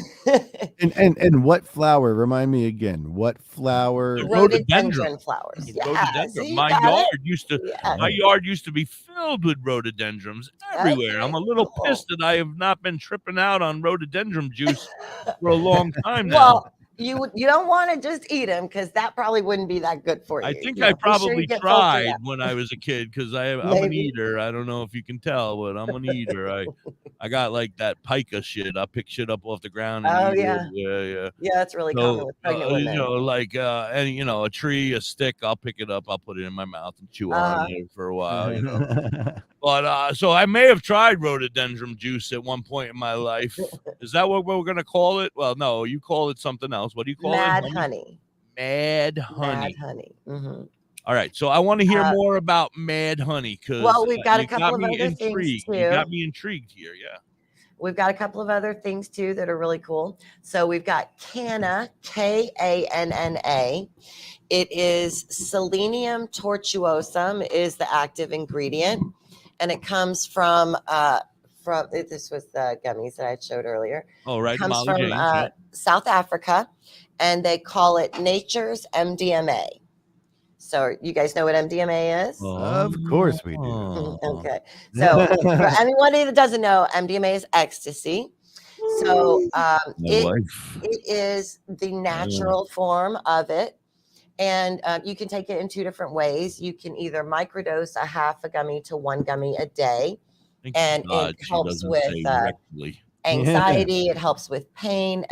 And what flower? Remind me again. What flower? Rhododendron flowers. The Yeah, rhododendron. see, you My got yard it? used to Yeah. my yard used to be filled with rhododendrons everywhere. I'm a little cool. pissed that I have not been tripping out on rhododendron juice for a long time now. Well, you don't want to just eat them because that probably wouldn't be that good for you. I think You know, I be sure you probably get filtered tried out. when I was a kid because I'm an Maybe. eater. I don't know if you can tell, but I'm an eater. I got like that pica shit. I pick shit up off the ground. And Oh, eat yeah. it. Yeah. Yeah, that's really common with pregnant women. Like a tree, a stick. I'll pick it up. I'll put it in my mouth and chew on it for a while. But so I may have tried rhododendron juice at one point in my life. Is that what we're gonna call it? Well, no, you call it something else. What do you call Mad it? honey. Mad honey. Mad honey. Mm-hmm. All right, so I want to hear more about Mad Honey because Well, we've got a you couple of me other things, intrigued. too. You got me intrigued here, yeah. We've got a couple of other things too that are really cool. So we've got Canna, Kanna. It is selenium tortuosum is the active ingredient, and it comes from this was the gummies that I showed earlier. Oh, right, It comes Molly from James, yeah. South Africa, and they call it nature's MDMA. So you guys know what MDMA is? Of course we do. Okay. So for anybody that doesn't know, MDMA is ecstasy. So it is the natural form of it. And you can take it in 2 different ways. You can either microdose a half a gummy to 1 gummy a day. Thank And God it she helps doesn't with say rectally. anxiety. It helps with pain.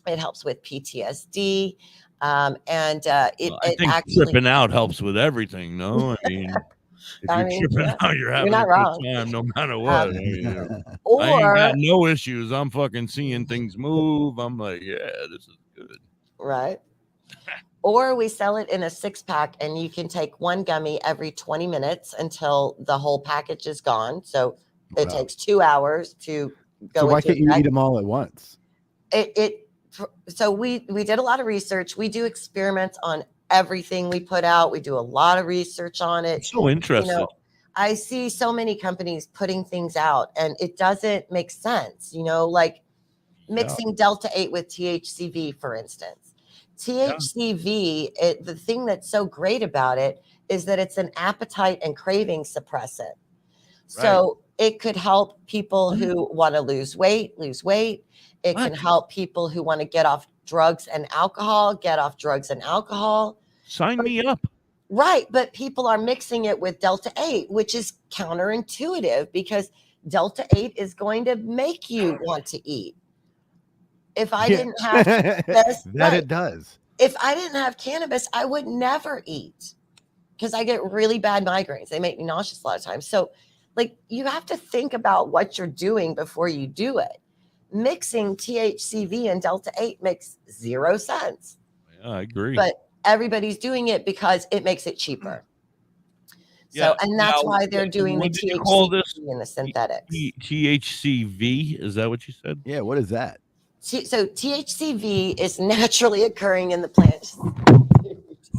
It helps with PTSD. I It think actually tripping out helps with everything, no? I mean, if I you're mean, tripping yeah, out, you're having not a good wrong. time no matter what. I ain't or got no issues. I'm fucking seeing things move. I'm like, yeah, this is good. right. Or we sell it in a 6-pack, and you can take 1 gummy every 20 minutes until the whole package is gone. So it Wow. takes 2 hours to go. So why into can't you effect. eat them all at once? So we did a lot of research. We do experiments on everything we put out. We do a lot of research on it. I'm so interested. I see so many companies putting things out, and it doesn't make sense. Like mixing Delta 8 with THCV, for instance. THCV, the thing that's so great about it is that it's an appetite and craving suppressant. So it could help people who want to lose weight. It can help people who want to get off drugs and alcohol. Sign me up. Right. But people are mixing it with Delta 8, which is counterintuitive because Delta 8 is going to make you want to eat. If I didn't have cannabis, it does. If I didn't have cannabis, I would never eat because I get really bad migraines. They make me nauseous a lot of times. So, like, you have to think about what you're doing before you do it. Mixing THCV and Delta 8 makes 0 sense. Yeah, I agree. But everybody's doing it because it makes it cheaper. So, and that's why they're doing the THCV and the synthetic. THCV, is that what you said? Yeah, what is that? So THCV is naturally occurring in the plant.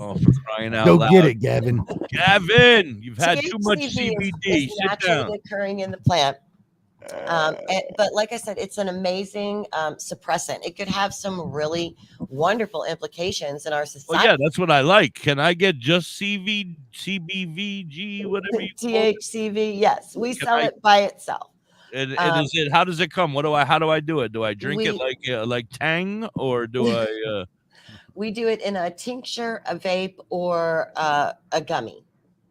Oh, for crying out loud. Go get it, Gavin. Gavin, you've had too much THCV CBD. is Sit naturally down. occurring in the plant. But like I said, it's an amazing suppressant. It could have some really wonderful implications in our society. Well, yeah, that's what I like. Can I get just CBVG, whatever you call it? THCV, yes. We sell it by itself. And is it? How does it come? How do I do it? Do I drink it like Tang, or do I? We do it in a tincture, a vape, or a gummy.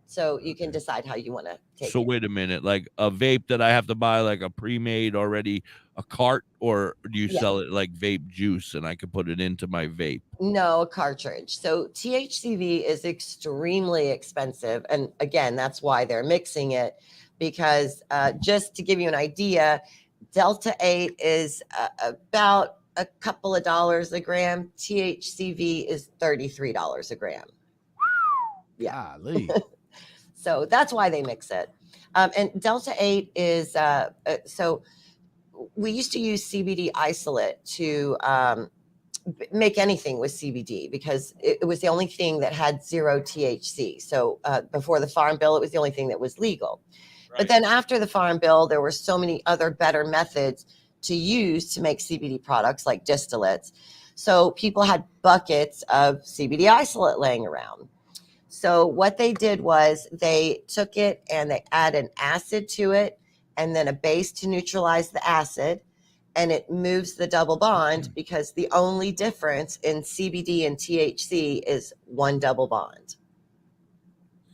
So you can decide how you want to take it. So wait a minute, like a vape that I have to buy like a pre-made already, a cart, or do you sell it like vape juice and I can put it into my vape? No, a cartridge. So THCV is extremely expensive. And again, that's why they're mixing it, because just to give you an idea, Delta 8 is about a couple of dollars a gram. THCV is $33 a gram. Yeah. So that's why they mix it. And Delta 8 is, so we used to use CBD isolate to make anything with CBD because it was the only thing that had 0 THC. So before the Farm Bill, it was the only thing that was legal. Right. But then after the Farm Bill, there were so many other better methods to use to make CBD products like distillates. So people had buckets of CBD isolate laying around. So what they did was they took it and they add an acid to it and then a base to neutralize the acid, and it moves the double bond because the only difference in CBD and THC is one double bond.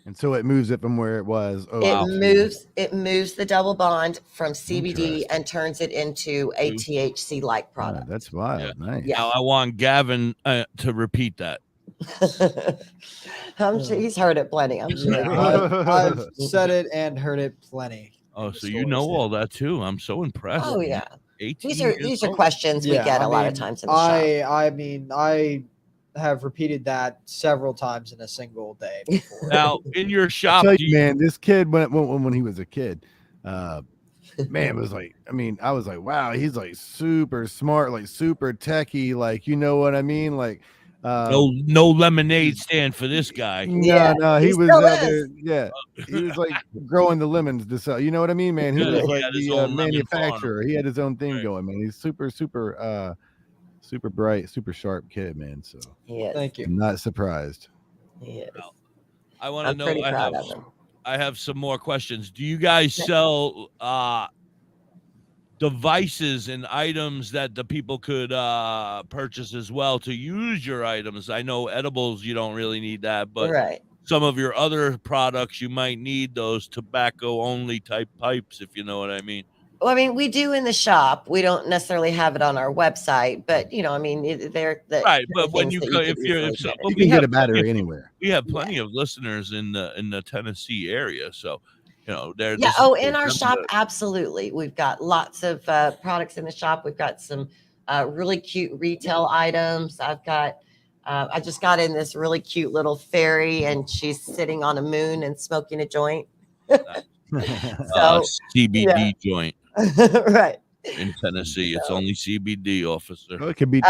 And so it moves it from where it was. It moves the double bond from CBD and turns it into a THC-like product. That's wild. Yeah. Nice. Now I want Gavin to repeat that. I'm sure he's heard it plenty. I'm sure. I've said it and heard it plenty. Oh, so you know all that too. I'm so impressed. Oh yeah. 18 These are questions we get a lot of times in the shop. I mean, I have repeated that several times in a single day before. Now in your shop, man, this kid when he was a kid, man, it was like, I mean, I was like, wow, he's like super smart, like super techie, like, you know what I mean, like. No lemonade stand for this guy. No, he was out there. Yeah, he was like growing the lemons to sell. You know what I mean, man? He was like the manufacturer. He had his own thing going, man. He's super bright, super sharp kid, man. So thank you. I'm not surprised. He is. I want to know. I have some more questions. Do you guys sell devices and items that the people could purchase as well to use your items? I know edibles, you don't really need that, but some of your other products, you might need those tobacco only type pipes, if you know what I mean. Well, I mean, we do in the shop. We don't necessarily have it on our website, but you know, I mean, they're right. But when you can get a battery anywhere. We have plenty of listeners in the Tennessee area, so. You know, in our shop, absolutely. We've got lots of products in the shop. We've got some really cute retail items. I just got in this really cute little fairy, and she's sitting on a moon and smoking a joint. CBD joint. Right. In Tennessee, it's only CBD, officer. Oh, it could be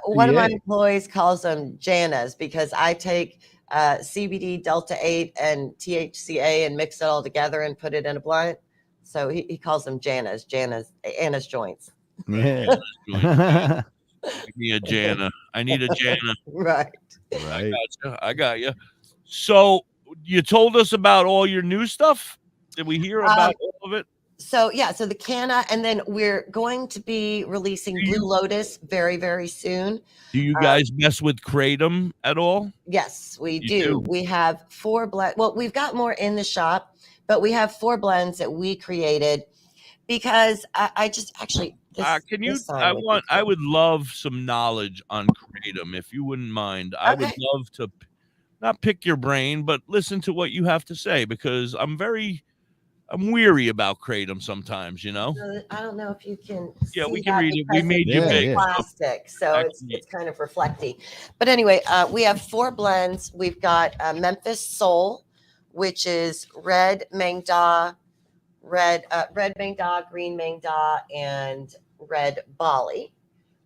one of my employees calls them Janas because I take CBD, Delta 8, and THCA and mix it all together and put it in a blunt. So he calls them Anna's joints. Yeah. Give me a Jana. I need a Jana. Right. Right. I got you. So you told us about all your new stuff. Did we hear about all of it? So the Canna, and then we're going to be releasing Blue Lotus very, very soon. Do you guys mess with kratom at all? Yes, we You do. do? We have 4 blends. Well, we've got more in the shop, but we have 4 blends that we created because I just actually. Can you? this sign would be I cool. would love some knowledge on kratom, if you wouldn't mind. I would Okay. love to not pick your brain, but listen to what you have to say because I'm weary about kratom sometimes. You know. So I don't know if you can. Yeah, we see can that read it. We because made you it's big. plastic, so it's kind of reflecting. But anyway, we have 4 blends. We've got Memphis Soul, which is red Meng Da, red Meng Da, green Meng Da, and red Bali.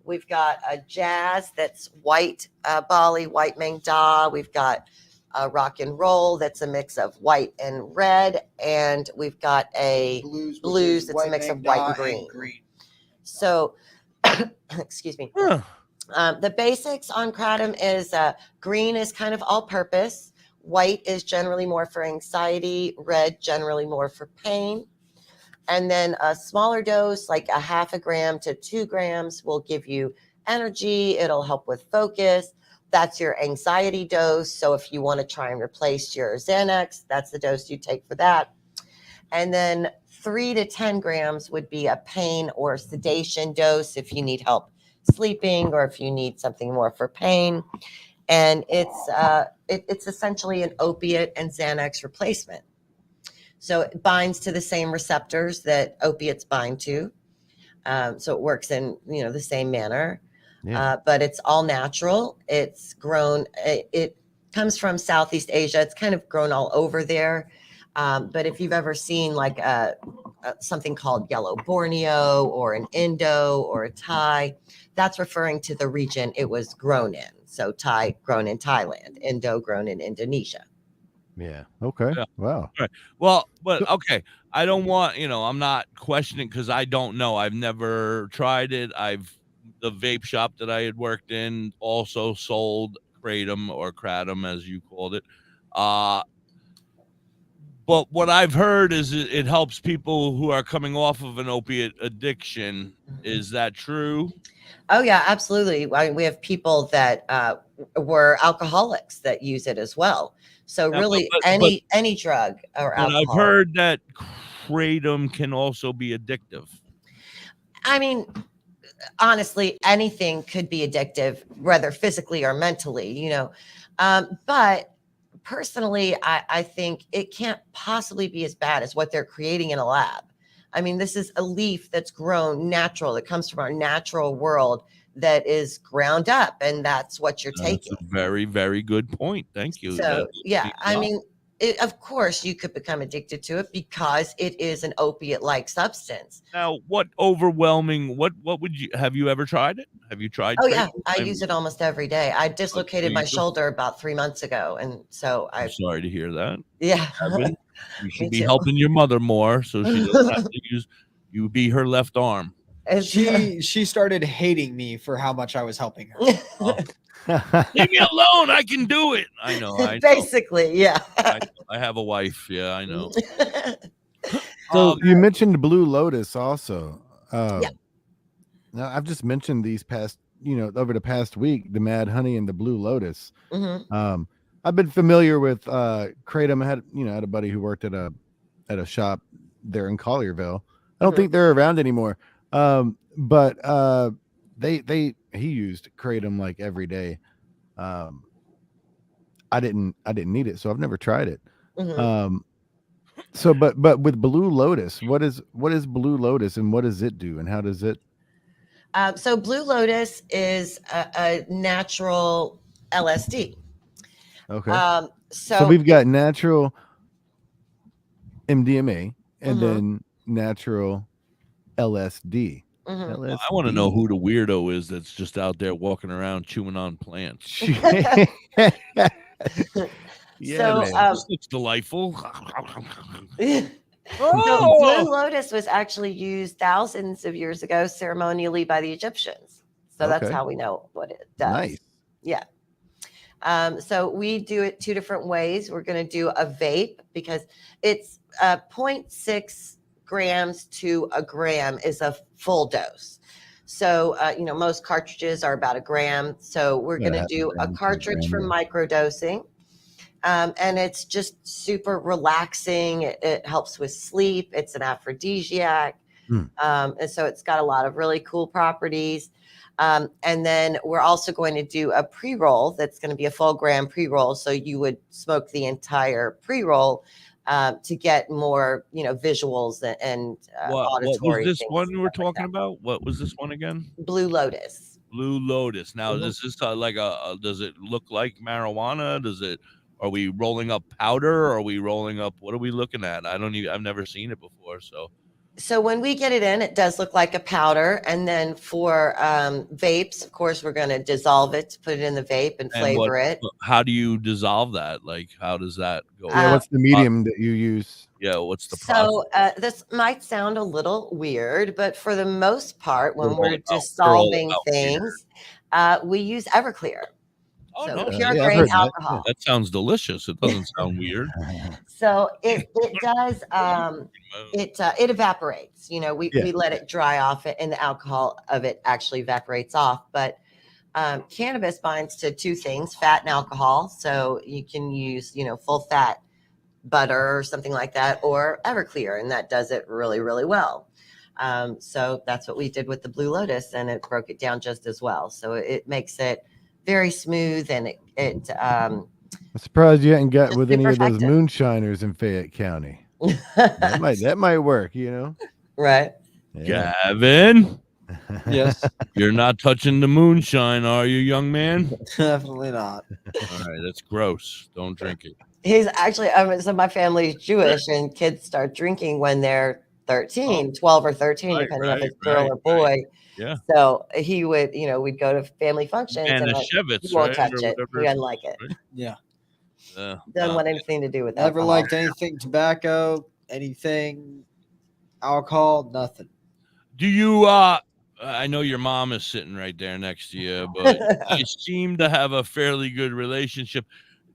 We've got a jazz that's white Bali, white Meng Da. We've got a rock and roll that's a mix of white and red, and we've got a blues that's a mix of white and green. So, excuse me. The basics on kratom is green is kind of all-purpose, white is generally more for anxiety, red generally more for pain. And then a smaller dose, like a 0.5 gram to 2 grams, will give you energy. It'll help with focus. That's your anxiety dose. So if you want to try and replace your Xanax, that's the dose you take for that. And then 3 to 10 grams would be a pain or sedation dose if you need help sleeping or if you need something more for pain. And it's essentially an opiate and Xanax replacement. So it binds to the same receptors that opiates bind to. So it works in, the same manner. Yeah. But it's all natural. It's grown. It comes from Southeast Asia. It's kind of grown all over there. But if you've ever seen like something called yellow Borneo or an Indo or a Thai, that's referring to the region it was grown in. So Thai grown in Thailand, Indo grown in Indonesia. Yeah. Okay. Yeah. Wow. Right. Well, but okay. I don't want, I'm not questioning because I don't know. I've never tried it. The vape shop that I had worked in also sold kratom or kratom, as you called it. But what I've heard is it helps people who are coming off of an opiate addiction. Is that true? Oh, yeah, absolutely. We have people that were alcoholics that use it as well. So really any drug or alcohol. I've heard that kratom can also be addictive. I mean, honestly, anything could be addictive, whether physically or mentally, but personally, I think it can't possibly be as bad as what they're creating in a lab. I mean, this is a leaf that's grown natural, that comes from our natural world, that is ground up, and that's what you're taking. That's a very, very good point. Thank you. So, I mean, of course, you could become addicted to it because it is an opiate-like substance. Now, what would have you ever tried it? Have you tried? Oh, yeah. I use it almost every day. I dislocated my shoulder about 3 months ago. And so I'm sorry to hear that. Yeah. You should be helping your mother more so she doesn't have to you be her left arm. She started hating me for how much I was helping her. Leave me alone. I can do it. I know. Basically, yeah. I have a wife. Yeah, I know. So you mentioned Blue Lotus also. Yeah. Now I've just mentioned these past, over the past week, the Mad Honey and the Blue Lotus. Mm-hmm. I've been familiar with kratom. I had a buddy who worked at a shop there in Collierville. I don't think they're around anymore. But he used kratom like every day. I didn't need it, so I've never tried it. Mm-hmm. So but with Blue Lotus, what is Blue Lotus and what does it do and how does it? So Blue Lotus is a natural LSD. Okay. So we've got natural MDMA and then natural LSD. Mm-hmm. I want to know who the weirdo is that's just out there walking around chewing on plants. Yeah, so this looks delightful. So Oh! Blue Lotus was actually used thousands of years ago ceremonially by the Egyptians. So that's Okay. how we know what it does. Nice. Yeah. So we do it 2 different ways. We're going to do a vape because it's 0.6 grams to a gram is a full dose. So, most cartridges are about a gram. So we're going to do a cartridge for microdosing. And it's just super relaxing. It helps with sleep. It's an aphrodisiac. And so it's got a lot of really cool properties. And then we're also going to do a pre-roll that's going to be a full gram pre-roll. So you would smoke the entire pre-roll to get more, visuals and What was auditory this things one and we were stuff like talking that. about? What was this one again? Blue Lotus. Blue Lotus. Now, Mhm. is this like does it look like marijuana? Are we rolling up powder? Are we rolling up, what are we looking at? I've never seen it before. So when we get it in, it does look like a powder. And then for vapes, of course, we're going to dissolve it, put it in the vape and flavor it. How do you dissolve that? Like, how does that go? Yeah, what's the medium that you use? Yeah, what's the process? So this might sound a little weird, but for the most part, when we're all dissolving about things, we use Everclear. Oh, So no. pure yeah, I've grain heard that. alcohol. That sounds delicious. It doesn't sound weird. So it does it evaporates. We let it dry off it, and the alcohol of it actually evaporates off. But cannabis binds to 2 things: fat and alcohol. So you can use full fat butter or something like that, or Everclear, and that does it really, really well. So that's what we did with the Blue Lotus, and it broke it down just as well. So it makes it very smooth, and I'm surprised you hadn't got Just with any super of those effective. moonshiners in Fayette County. That might work, right. Yeah. Gavin, Yes, you're not touching the moonshine, are you, young man? definitely not. All right, that's gross. Don't drink it. He's actually, so my family's Jewish, and kids start drinking when they're 13, 12 or 13, depending if it's girl or boy. Yeah. So he would, we'd go to family functions and Manischewitz, he won't right? touch Or it. whatever He it's doesn't like it. called, right? Yeah. Doesn't want anything to do with Never alcohol. liked anything tobacco, anything alcohol, nothing. Do you I know your mom is sitting right there next to you, but you seem to have a fairly good relationship.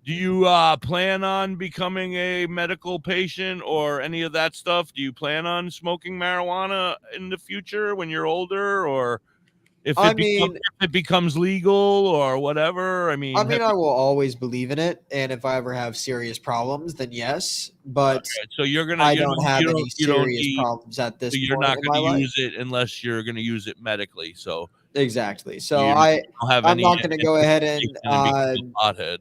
Do you plan on becoming a medical patient or any of that stuff? Do you plan on smoking marijuana in the future when you're older, or if it becomes legal or whatever? I mean, I will always believe in it, and if I ever have serious problems, then yes. But so you're gonna. I don't have any serious problems at this So you're point not in my going to life. use it unless you're going to use it medically. So Exactly. So you don't have I'm any not going to go ahead and inclination to become a pothead.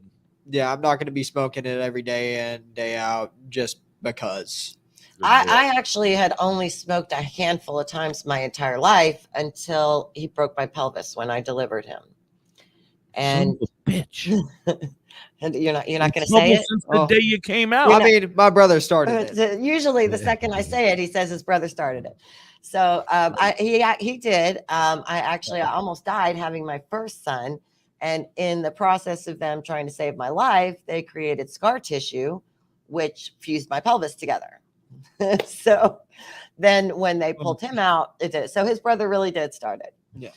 yeah, I'm not going to be smoking it every day in, day out just because. I actually had only smoked a handful of times my entire life until he broke my pelvis when I delivered him. And bitch. And you're not going to say it since the day you came out. I mean, my brother started it. Usually, the second I say it, he says his brother started it. So he did. I almost died having my first son, and in the process of them trying to save my life, they created scar tissue, which fused my pelvis together. So then when they pulled him out, it did. So his brother really did start it. Yeah.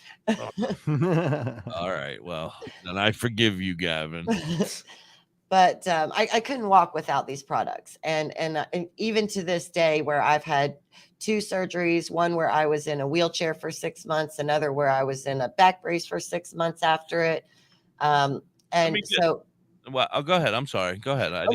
All right. Well, then I forgive you, Gavin. But I couldn't walk without these products. And even to this day, where I've had 2 surgeries, one where I was in a wheelchair for 6 months, another where I was in a back brace for 6 months after it. Well, go ahead. I'm sorry. Go ahead. I'm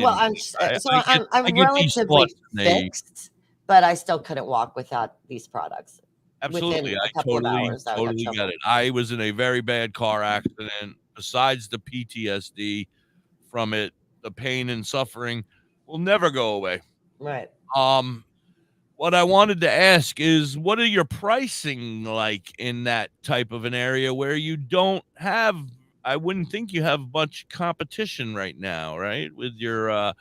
relatively fixed, but I still couldn't walk without these products. Absolutely. Within a I couple of hours, I would totally have get it. I was in a very bad car accident. Besides the PTSD from it, the pain and suffering will never go away. Right. What I wanted to ask is, what are your pricing like in that type of an area where you don't have, I wouldn't think you have much competition right now, right? With your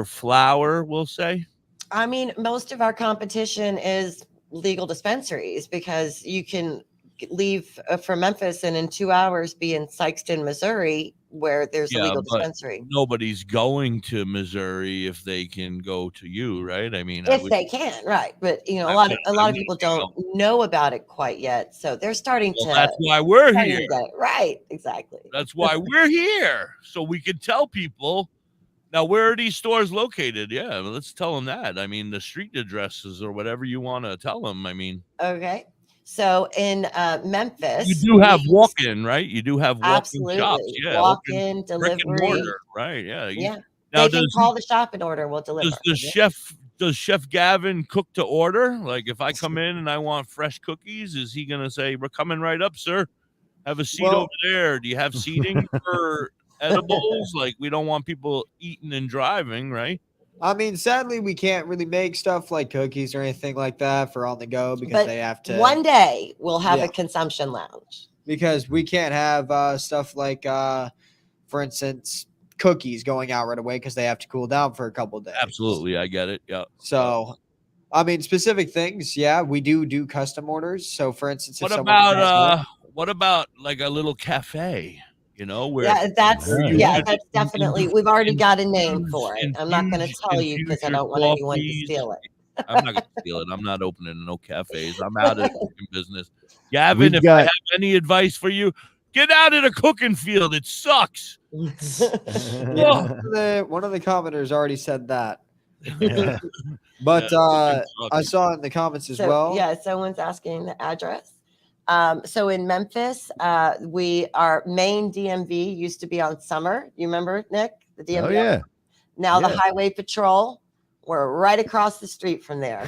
flower, we'll say. I mean, most of our competition is legal dispensaries, because you can leave from Memphis and in 2 hours be in Sikeston, Missouri where there's a Yeah, legal but dispensary. nobody's going to Missouri if they can go to you, right? I mean, If they can, right? But you know, a lot of people don't know about it quite yet, so they're starting to. That's why we're starting here. to get it. Right? Exactly. That's why we're here, so we can tell people. Now, where are these stores located? Yeah, let's tell them that. I mean, the street addresses or whatever you want to tell them. I mean, Okay. So in Memphis, you do have walk-in, right? You do have walk-in absolutely shops. Yeah, walk-in brick and delivery. mortar, right? Yeah. Yeah. Now, They can call the shop and order. We'll deliver. Does Chef Gavin cook to order? Like, if I come in and I want fresh cookies, is he gonna say, "We're coming right up, sir. Have a seat over there"? Do you have seating for edibles? Like, we don't want people eating and driving, right? I mean, sadly, we can't really make stuff like cookies or anything like that for on the go because they have to. One day we'll have a consumption lounge. Because we can't have stuff like, for instance, cookies going out right away because they have to cool down for a couple of days. Absolutely, I get it. Yeah. So, I mean, specific things, yeah, we do custom orders. So, for instance, if what about like a little cafe? You know, where that's definitely. We've already got a name for it. I'm not going to tell you because I don't want anyone to steal it. I'm not going to steal it. I'm not opening no cafes. I'm out of the cooking business. Gavin, if I have any advice for you, get out of the cooking field. It sucks. One of the commenters already said that. But I saw in the comments as well. Yeah, someone's asking the address. So in Memphis, our main DMV used to be on Summer. You remember, Nick? The DMV. Oh, yeah. Now the Highway Patrol, we're right across the street from there.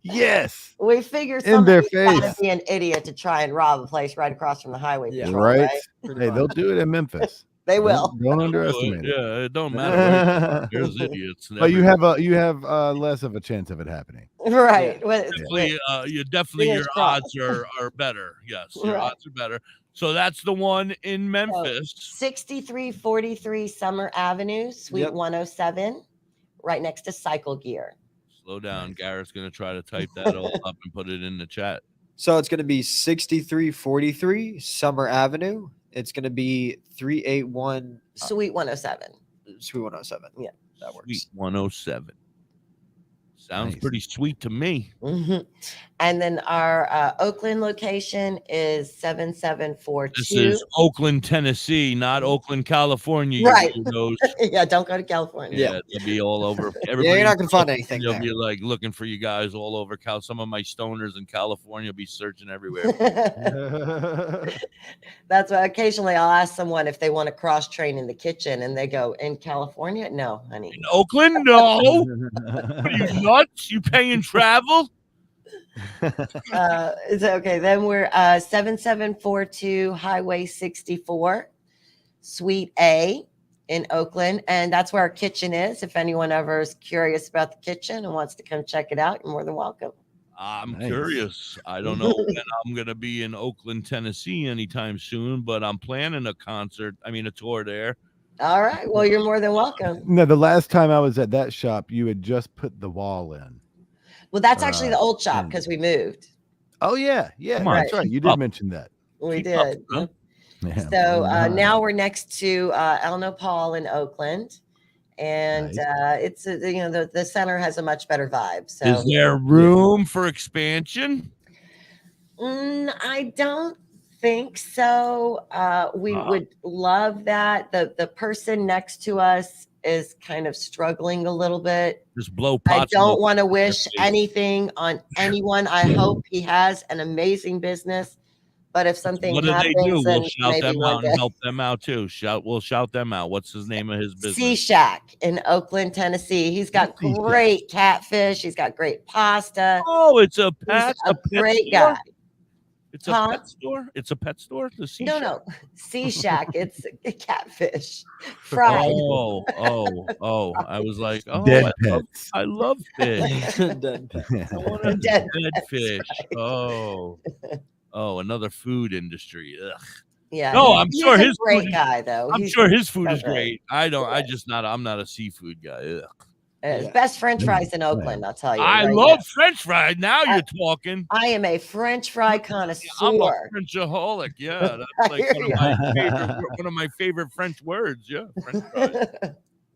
Yes. We figure in their somebody's face. gotta be an idiot to try and rob a place right across from the Highway Patrol. Right. Hey, they'll do it in Memphis. They will. Don't underestimate it. Yeah, it don't matter. There's idiots. But you have less of a chance of it happening. Right. Definitely your odds are better. Yes, your odds are better. So that's the one in Memphis. 6343 Summer Avenue, Suite 107, right next to Cycle Gear. Slow down. Garrett's going to try to type that all up and put it in the chat. So it's going to be 6343 Summer Avenue. It's going to be 381 Suite 107. Suite 107. Yeah, that works. Suite 107. Sounds pretty sweet to me. Mm-hmm. And then our Oakland location is 7742. This is Oakland, Tennessee, not Oakland, California. Right. Those. Yeah, don't go to California. Yeah, they'll be all over. Yeah, you're not going to find anything. They'll be like looking for you guys all over. Some of my stoners in California will be searching everywhere. That's why occasionally I'll ask someone if they want to cross train in the kitchen, and they go, "In California? No, honey. In Oakland? No. What are you nuts? You paying travel?" It's okay. Then we're 7742 Highway 64, Suite A in Oakland, and that's where our kitchen is. If anyone ever is curious about the kitchen and wants to come check it out, you're more than welcome. I'm curious. I don't know when I'm going to be in Oakland, Tennessee anytime soon, but I'm planning a tour there. All right. Well, you're more than welcome. No, the last time I was at that shop, you had just put the wall in. Well, that's actually the old shop because we moved. Oh, yeah. That's right. You did mention that. We did. Yeah. So now we're next to Elno Paul in Oakland. And it's the center has a much better vibe. So is there room for expansion? I don't think so. We would love that. The person next to us is kind of struggling a little bit. Just blow I pots. don't want to wish anything on anyone. I hope he has an amazing business. But if something happens, we'll shout them out and help them out too. We'll shout them out. What's his name of his business? Sea Shack in Oakland, Tennessee. He's got great catfish. He's got great pasta. Oh, it's a great guy. It's a pet store. It's a pet store. The Sea Shack? No. Sea Shack. It's a catfish fried. Oh! I was like, dead pets. I love fish. Dead pets. I want a dead fish. Right. Oh, another food industry. Ugh. Yeah. No, I'm sure a his great food guy though. I'm sure his food is great. I'm not a seafood guy. Ugh. Best French fries in Oakland, I'll tell you. I right love now. French fries. Now you're talking. I am a French fry connoisseur. I'm a Frenchaholic. Yeah, that's like one of my favorite French words. Yeah, French fries.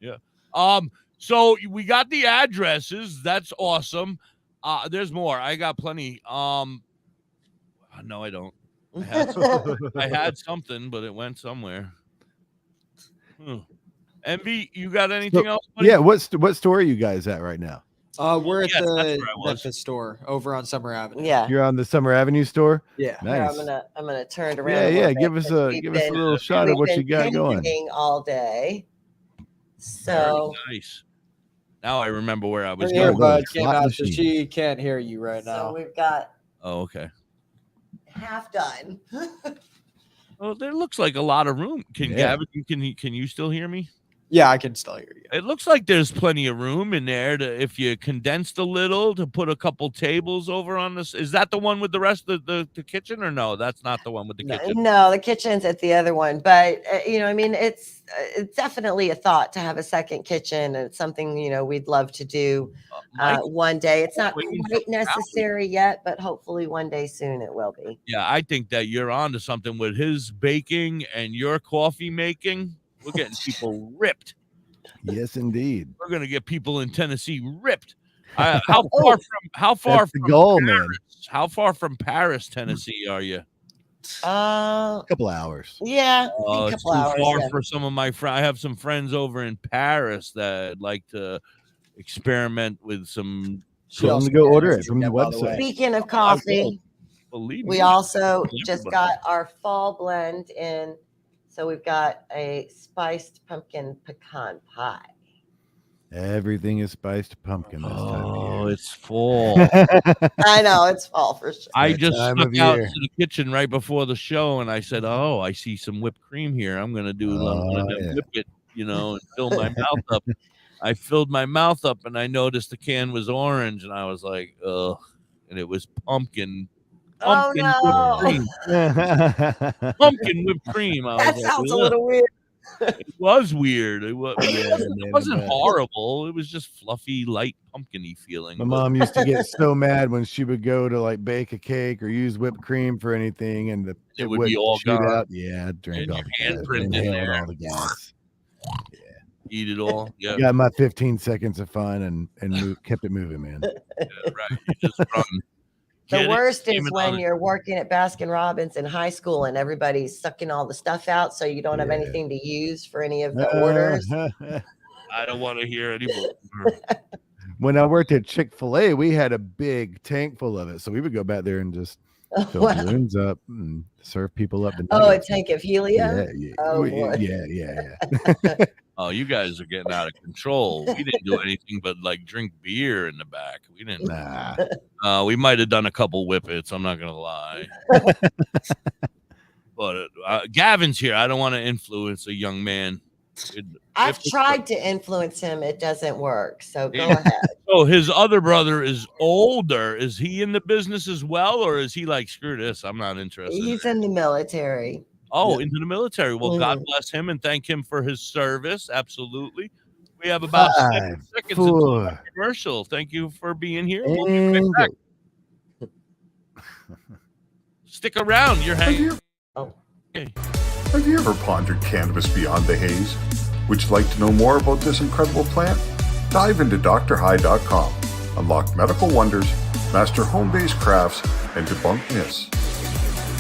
Yeah. So we got the addresses. That's awesome. There's more. I got plenty. No, I don't. I had something, but it went somewhere. Envy, you got anything else? Buddy? Yeah. What store are you guys at right now? We're at the Memphis store over on Summer Avenue. Yeah. You're on the Summer Avenue store. Yeah. Nice. Here, I'm gonna turn it around. Yeah. Give us a little shot of what you got going. All day. So very nice. Now I remember where I was Her going. earbud came out, so she can't hear you right now. So we've got. Oh, okay. Half done. Well, there looks like a lot of room. Gavin, can you still hear me? Yeah, I can still hear you. It looks like there's plenty of room in there to, if you condensed a little, to put a couple tables over on this. Is that the one with the rest of the kitchen, or no? That's not the one with the kitchen. No, the kitchen's at the other one. But I mean, it's definitely a thought to have a second kitchen. And it's something we'd love to do one day. It's not quite necessary yet, but hopefully one day soon it will be. Yeah, I think that you're onto something with his baking and your coffee making. We're getting people ripped. Yes, indeed. We're gonna get people in Tennessee ripped. How far from goal, Paris? man? How far from Paris, Tennessee, are you? A couple hours. Yeah, a couple hours. Far for some of my friends. I have some friends over in Paris that like to experiment with some. So to go order it from the website. Speaking of coffee, believe we also just got our fall blend in. So we've got a spiced pumpkin pecan pie. Everything is spiced pumpkin this time of year. Oh, it's fall. I know, it's fall for sure. I just snuck out to the kitchen right before the show, and I said, "Oh, I see some whipped cream here. I'm gonna whip it, and fill my mouth up." I filled my mouth up, and I noticed the can was orange, and I was like, "Ugh!" And it was pumpkin whipped cream. Pumpkin whipped cream. That sounds a little weird. It was weird. It wasn't horrible. It was just fluffy, light, pumpkin-y feeling. My mom used to get so mad when she would go to like bake a cake or use whipped cream for anything, and it would be all gone. Out. Yeah, drink all the handprint in there. All the gas. Yeah. Eat it all. Yeah. Got my 15 seconds of fun and kept it moving, man. Yeah, right. You just run. The worst is when you're working at Baskin Robbins in high school and everybody's sucking all the stuff out, so you don't have anything to use for any of the orders. I don't want to hear any more. When I worked at Chick-fil-A, we had a big tank full of it, so we would go back there and just fill balloons up and serve people up. A tank of helium. Yeah. Oh, boy. Yeah. Oh, you guys are getting out of control. We didn't do anything but drink beer in the back. We didn't. Nah. We might have done a couple whippets. I'm not gonna lie. But Gavin's here. I don't want to influence a young man. I've tried to influence him. It doesn't work. So go ahead. So his other brother is older. Is he in the business as well, or is he like, screw this? I'm not interested. He's in the military. Oh, into the military. Well, God bless him and thank him for his service. Absolutely. We have about 7 seconds until the commercial. Thank you for being here. We'll be right back. Stick around. You're hanging. Okay. Have you ever pondered cannabis beyond the haze? Would you like to know more about this incredible plant? Dive into Da.Hippie.com. Unlock medical wonders, master home-based crafts, and debunk myths.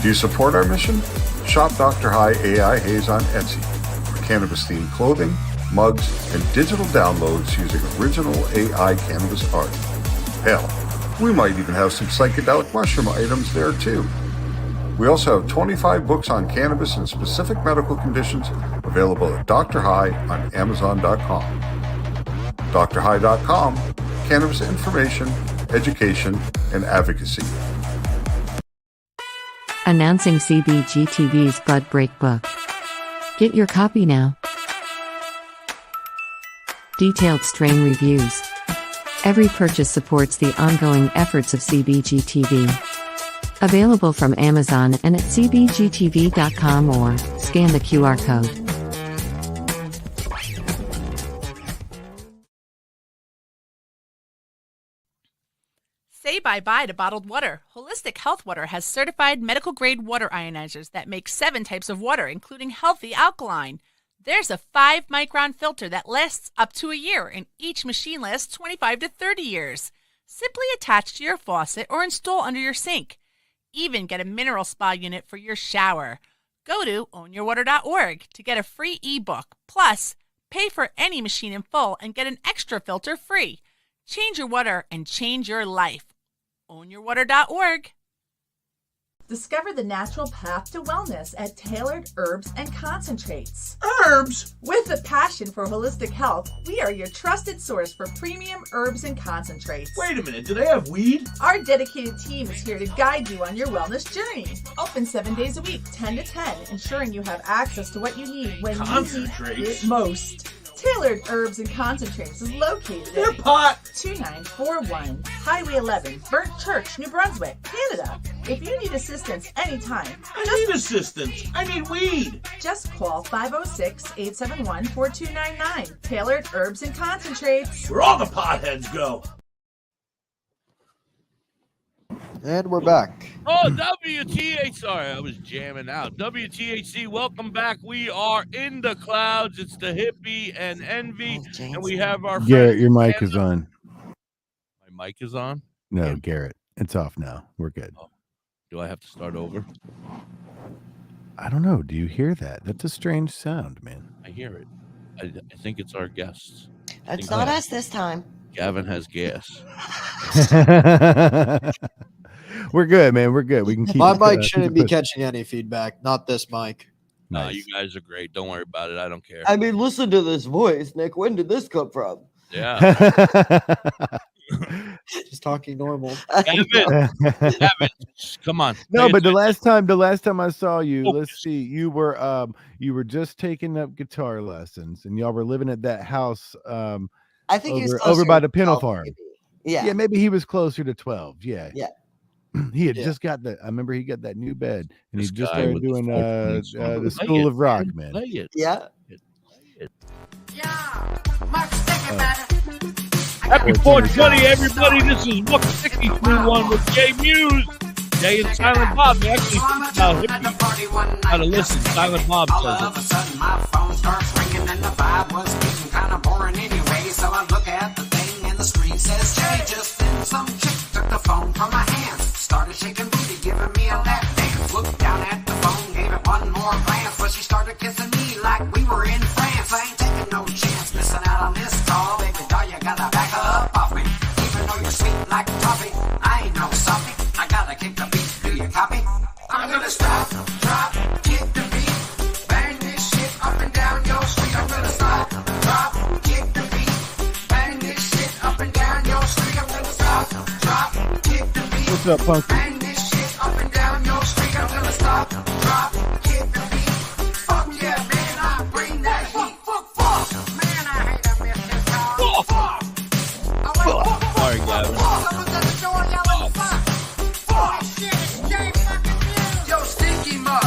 Do you support our mission? Shop Dr. High AI Haze on Etsy for cannabis-themed clothing, mugs, and digital downloads using original AI cannabis art. Hell, we might even have some psychedelic mushroom items there too. We also have 25 books on cannabis and specific medical conditions available at Dr. High on Amazon.com. DrHigh.com, cannabis information, education, and advocacy. Announcing CBG TV's Bud Break book. Get your copy now. Detailed strain reviews. Every purchase supports the ongoing efforts of CBG TV. Available from Amazon and at cbgtv.com or scan the QR code. Say bye-bye to bottled water. Holistic Health Water has certified medical-grade water ionizers that make 7 types of water, including healthy alkaline. There's a 5-micron filter that lasts up to a year, and each machine lasts 25 to 30 years. Simply attach to your faucet or install under your sink. Even get a mineral spa unit for your shower. Go to ownyourwater.org to get a free ebook. Plus, pay for any machine in full and get an extra filter free. Change your water and change your life. Ownyourwater.org. Discover the natural path to wellness at Tailored Herbs and Concentrates. Herbs? With a passion for holistic health, we are your trusted source for premium herbs and concentrates. Wait a minute, do they have weed? Our dedicated team is here to guide you on your wellness journey. Open 7 days a week, 10 to 10, ensuring you have access to what you need when you need it most. Tailored Herbs and Concentrates is located at 2941 Highway 11, Burnt Church, New Brunswick, Canada. If you need assistance anytime, I need assistance. I need weed. Just call 506-871-4299. Tailored Herbs and Concentrates. Where all the potheads go. And we're back. Oh, WTH. Sorry, I was jamming out. WTHC, welcome back. We are in the clouds. It's the Hippie and Envy. And we have our Garrett, your mic is on. My mic is on? No, Garrett, it's off now. We're good. Oh. Do I have to start over? I don't know. Do you hear that? That's a strange sound, man. I hear it. I think it's our guests. It's not us this time. Gavin has gas. We're good, man. We're good. We can keep. My mic shouldn't be catching any feedback. Not this mic. No, you guys are great. Don't worry about it. I don't care. I mean, listen to this voice, Nick. When did this come from? Yeah. Just talking normal. Gavin, come on. No, but the last time I saw you, let's see, you were just taking up guitar lessons, and y'all were living at that house. I think he was over by the to Pintle 12, Farm. maybe. Yeah. Yeah, maybe he was closer to 12. Yeah. Yeah. He had just got I remember he got that new bed, and This he just guy started with doing the the School of Rock, man. Play it. Yeah. Happy 420, everybody. This is Book 63-1 with Jay Muse. Jay and Silent Bob. They actually now Hippie. How to listen. Silent Bob says All of a sudden, my phone starts ringing, and the vibe was getting kind of boring anyway. So I look at the thing, and the screen says, Jay, just then some chick took the phone from my hands, started shaking booty, giving me a lap dance. Looked down at the phone, gave it one more glance, but she started kissing me like we were in France. I ain't taking no chance, missing out on this call. Baby doll, you gotta back up off me. Even though you're sweet like toffee, I ain't no softy. I gotta kick the beat, do you copy? I'm gonna stop, drop, kick the beat, bang this shit up and down your street. I'm gonna stop, drop, kick the beat, bang this shit up and down your street. I'm gonna stop, drop, kick the beat. What's up, Punky? Bang this shit up and down your street. I'm gonna stop, drop, kick the beat. Fuck yeah, man, I bring that heat. Fuck, man, I hate to miss this call. Fuck. Sorry, Gavin. Someone's at the door yelling fuck. Fuck, shit, it's Jay fucking Muse. Yo, Stinky Mug.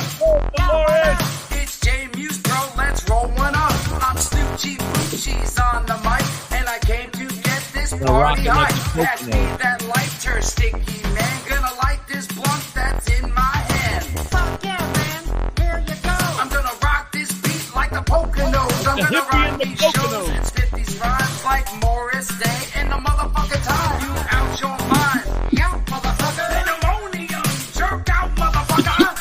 It's Jay Muse, bro, let's roll one up. I'm Snoochie Poochie's on the mic, and I came to get this party hype. Pass me that lighter, Sticky man. Gonna light this blunt that's in my hand. Fuck yeah, man, here you go. I'm gonna rock this beat like the Poconos. I'm gonna rock these shows and spit these rhymes like Morris Day in the motherfucking time. You out your mind, yo, motherfucker. Pandemonium, jerk out, motherfucker.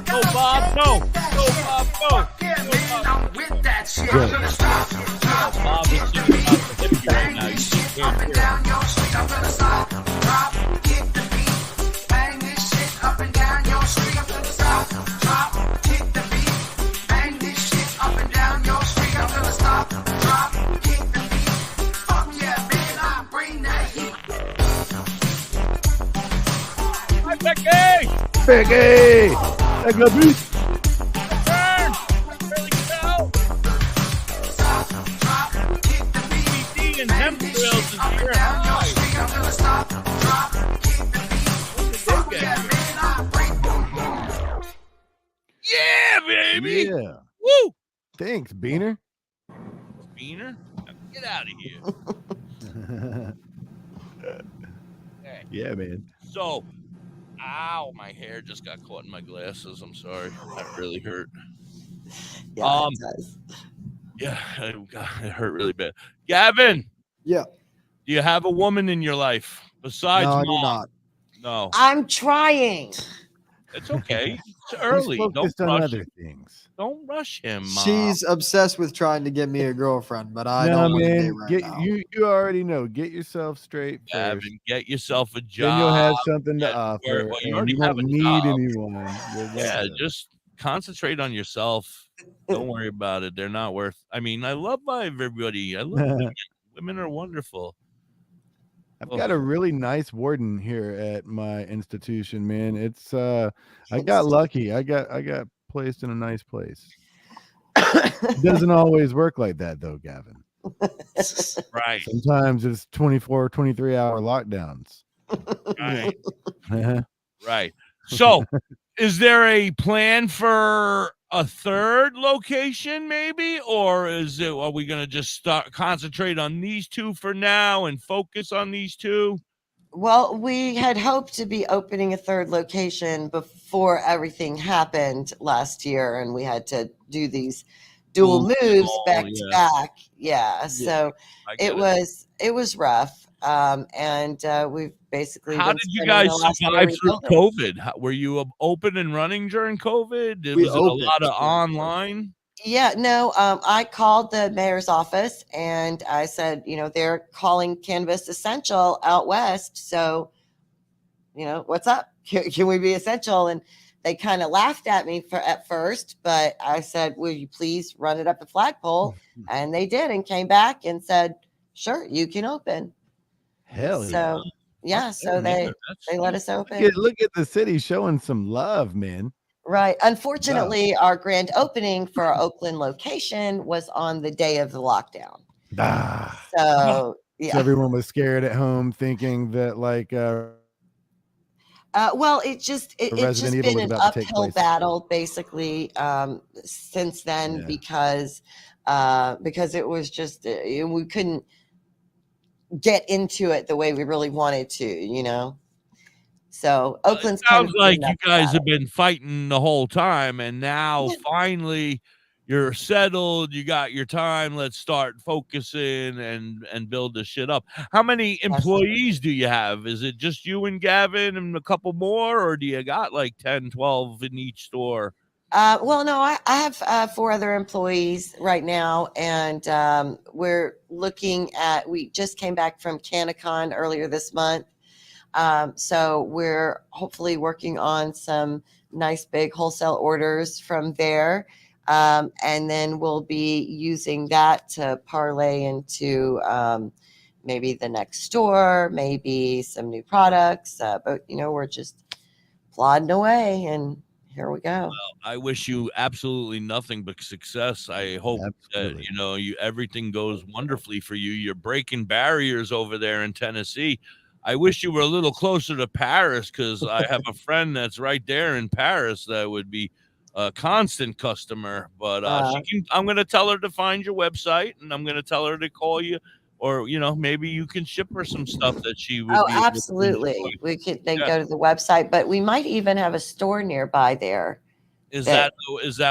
No, Bob, no. No, Bob, no. Yeah, man, I'm with that shit. I'm gonna stop, drop, Bob is singing about the Hippie right now. You shit can't up and hear down your street. I'm gonna stop, drop, kick the beat, bang this shit up and down your street. I'm gonna stop, drop, kick the beat, bang this shit up and down your street. I'm gonna stop, drop, kick the beat. Fuck yeah, man, I bring that heat. Hi, Becky. Becky! Like a beat. Turn. Really go. PD and hemp drills is here. Hi. I'm gonna stop, drop, kick the beat. Fuck yeah, man, I bring. Yeah, baby. Yeah. Woo. Thanks, Beaner. Beaner, get out of here. Hey. Yeah, man. So, ow, my hair just got caught in my glasses. I'm sorry. That really hurt. Yeah, it does. Yeah, it hurt really bad. Gavin, Yeah. do you have a woman in your life besides No, I mom? do not. No, I'm trying. it's okay. It's He's early. Don't focused on rush. other things. Don't rush him, Mom. She's obsessed with trying to get me a girlfriend, but I No, don't want to date man. right now. You already know. Get yourself straight first. Gavin, get yourself a job. Then you'll have something to Get offer, well, you and already you have won't a need job. anyone. Yeah, just concentrate on yourself. Don't worry about it. They're not worth. I mean, I love everybody. I love women. Women are wonderful. I've got a really nice warden here at my institution, man. It's I got lucky. I got placed in a nice place. It doesn't always work like that though, Gavin. Right. Sometimes it's 24, 23-hour lockdowns. Right. Right. So, is there a plan for a third location maybe, or are we going to just concentrate on these two for now and focus on these two? Well, we had hoped to be opening a third location before everything happened last year, and we had to do these dual moves back to back. Yeah, so it was rough. And we've basically. How did you guys survive through COVID? Were you open and running during COVID? Was it a lot of online? Yeah, no, I called the mayor's office and I said, they're calling cannabis essential out west. So, what's up? Can we be essential? And they kind of laughed at me at first, but I said, will you please run it up the flagpole? And they did and came back and said, sure, you can open. Hell yeah. So, yeah, so they let us open. Look at the city showing some love, man. Right. Unfortunately, our grand opening for our Oakland location was on the day of the lockdown. So, yeah. So everyone was scared at home thinking that well, it's just been an uphill battle basically since then because it was just we couldn't get into it the way we really wanted to, So Oakland's sounds like you guys have been fighting the whole time, and now finally you're settled. You got your time. Let's start focusing and build this shit up. How many employees do you have? Is it just you and Gavin and a couple more, or do you got like 10, 12 in each store? Well, no, I have 4 other employees right now, and we're looking at. We just came back from CannaCon earlier this month. So we're hopefully working on some nice big wholesale orders from there. And then we'll be using that to parlay into maybe the next store, maybe some new products. But, we're just plodding away, and here we go. Well, I wish you absolutely nothing but success. I hope that, everything goes wonderfully for you. You're breaking barriers over there in Tennessee. I wish you were a little closer to Paris, because I have a friend that's right there in Paris that would be a constant customer. But I'm going to tell her to find your website, and I'm going to tell her to call you, or maybe you can ship her some stuff that she would. Oh, absolutely. We could then go to the website, but we might even have a store nearby there. Is that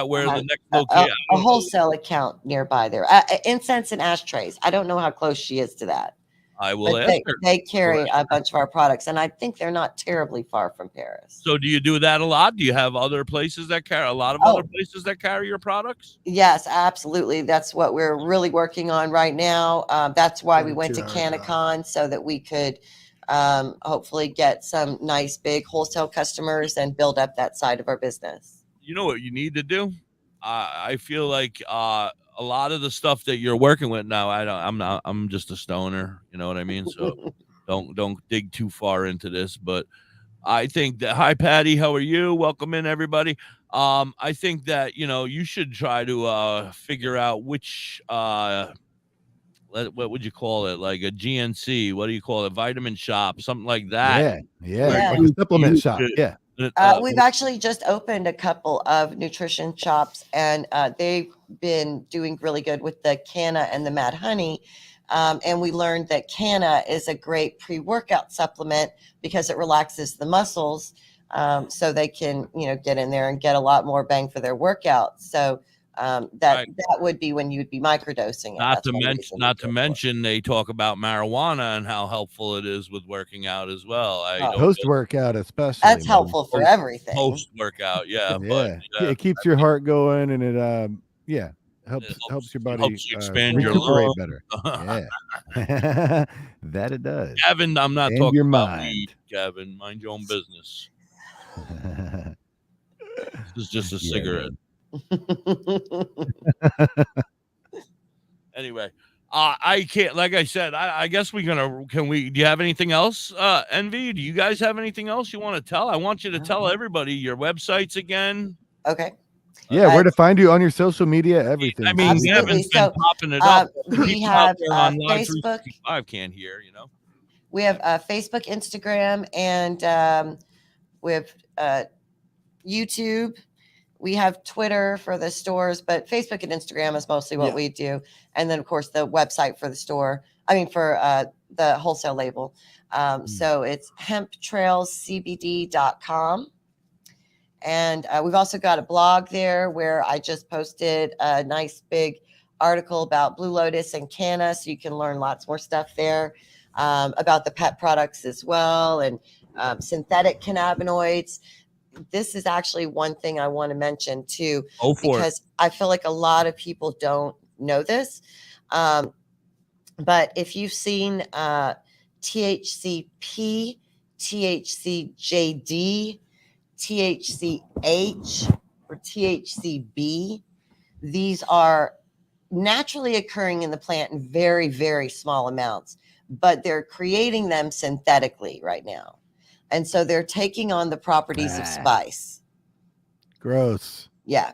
where the next location? A wholesale account nearby there. Incense and ashtrays. I don't know how close she is to that. I will ask her. They carry a bunch of our products, and I think they're not terribly far from Paris. So do you do that a lot? Do you have other places that carry other places that carry your products? Yes, absolutely. That's what we're really working on right now. That's why we went to CannaCon, so that we could hopefully get some nice big wholesale customers and build up that side of our business. You know what you need to do? I feel like a lot of the stuff that you're working with now, I'm just a stoner, you know what I mean? So don't dig too far into this, but I think that, hi Patty, how are you? Welcome in, everybody. I think that, you should try to figure out which what would you call it? Like a GNC, what do you call it? Vitamin shop, something like that. Yeah. Like a supplement shop. Yeah. We've actually just opened a couple of nutrition shops, and they've been doing really good with the Canna and the Mad Honey. And we learned that Canna is a great pre-workout supplement because it relaxes the muscles, so they can, get in there and get a lot more bang for their workout. So that would be when you'd be microdosing it. Not to mention, they talk about marijuana and how helpful it is with working out as well. Post-workout, especially. That's helpful for everything. Post-workout, yeah. Yeah, it keeps your heart going, and it helps your body helps you expand your recuperate lungs. better. Yeah, that it does. Gavin, I'm not And talking your about mind. weed, Gavin. Mind your own business. This is just a cigarette. Anyway, I can't, like I said, I guess do you have anything else? NV, do you guys have anything else you want to tell? I want you to tell everybody your websites again. Okay. Yeah, where to find you on your social media, everything. I mean, Gavin's been popping it up. We have Facebook. I can't hear, We have Facebook, Instagram, and we have YouTube. We have Twitter for the stores, but Facebook and Instagram is mostly what we do. And then, of course, the website for the store. For the wholesale label. So it's hemptrailscbd.com. And we've also got a blog there where I just posted a nice big article about Blue Lotus and Canna, so you can learn lots more stuff there about the pet products as well, and synthetic cannabinoids. This is actually one thing I want to mention too, because I feel like a lot of people don't know this. But if you've seen THCP, THCJD, THCH, or THCB, these are naturally occurring in the plant in very, very small amounts, but they're creating them synthetically right now. And so they're taking on the properties of spice. Gross. Yeah.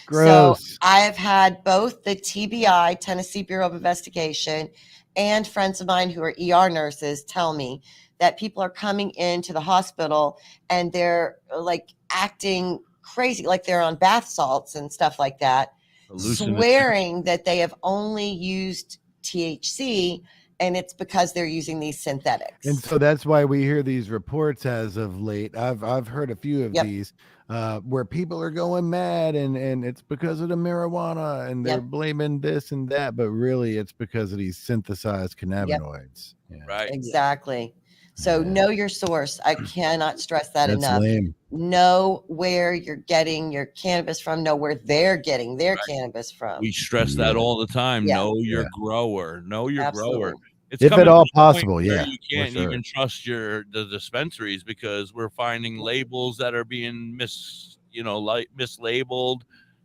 Gross. So I've had both the TBI, Tennessee Bureau of Investigation, and friends of mine who are ER nurses tell me that people are coming into the hospital and they're like acting crazy, like they're on bath salts and stuff like that, swearing that they have only used THC, and it's because they're using these synthetics. And so that's why we hear these reports as of late. I've heard a few of these where people are going mad and it's because of the marijuana and they're blaming this and that, but really it's because of these synthesized cannabinoids. Yeah. Right. Exactly. So know your source. I cannot stress that enough. Lame. Know where you're getting your cannabis from. Know where they're getting their cannabis from. We stress that all the time. Know your grower. Know your grower. It's if at all possible, you can't even trust the dispensaries because we're finding labels that are being mislabeled.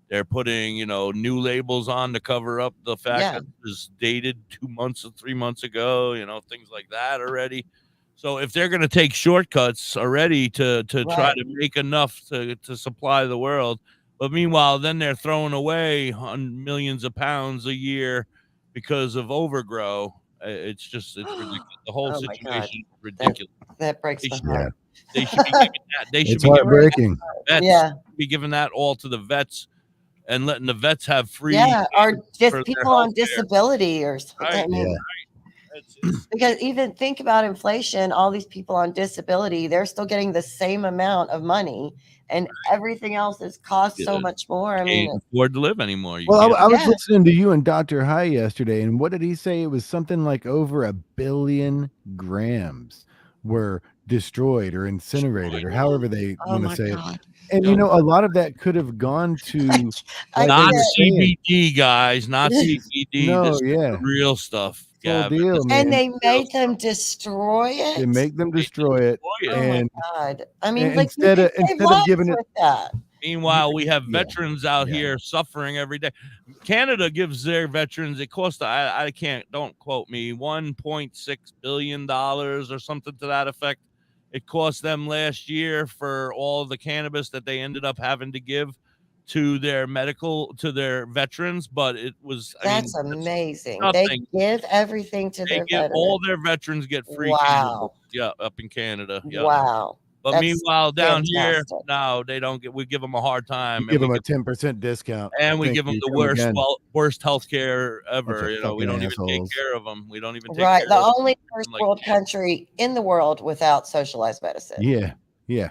They're putting, new labels on to cover up the fact that it was dated 2 months or 3 months ago, things like that already. So if they're going to take shortcuts already to try to make enough to supply the world, but meanwhile, then they're throwing away millions of pounds a year because of overgrow. It's ridiculous. The whole situation is ridiculous. That breaks my heart. They should be giving that. They should be giving that all to the vets and letting the vets have free. Yeah, or just people on disability or something. Right. Because even think about inflation, all these people on disability, they're still getting the same amount of money and everything else is cost so much more. I mean, can't afford to live anymore. Well, I was listening to you and Dr. High yesterday, and what did he say? It was something like over 1 billion grams were destroyed or incinerated or however they want to say it. And a lot of that could have gone to not CBD, guys, not CBD. No, this is real stuff. Full deal, man. And they make them destroy it. They make them destroy it. And my God. I mean, like instead of giving it that. Meanwhile, we have veterans out here suffering every day. Canada gives their veterans, it costs, don't quote me, $1.6 billion or something to that effect. It cost them last year for all the cannabis that they ended up having to give to their veterans, but it was that's amazing. They give everything to their veterans. All their veterans get free. Wow. Cannabis. Yeah, up in Canada. Yeah. Wow. But That's meanwhile, down here, fantastic. no, they don't get. We give them a hard time. Give them a 10% discount. And we Thank give them you. the Come worst, again. worst healthcare Bunch ever. of You know, we fucking don't even take assholes. care of them. We don't even take Right. care The of them. only first Like, world country in the world without socialized medicine. Yeah. Yeah.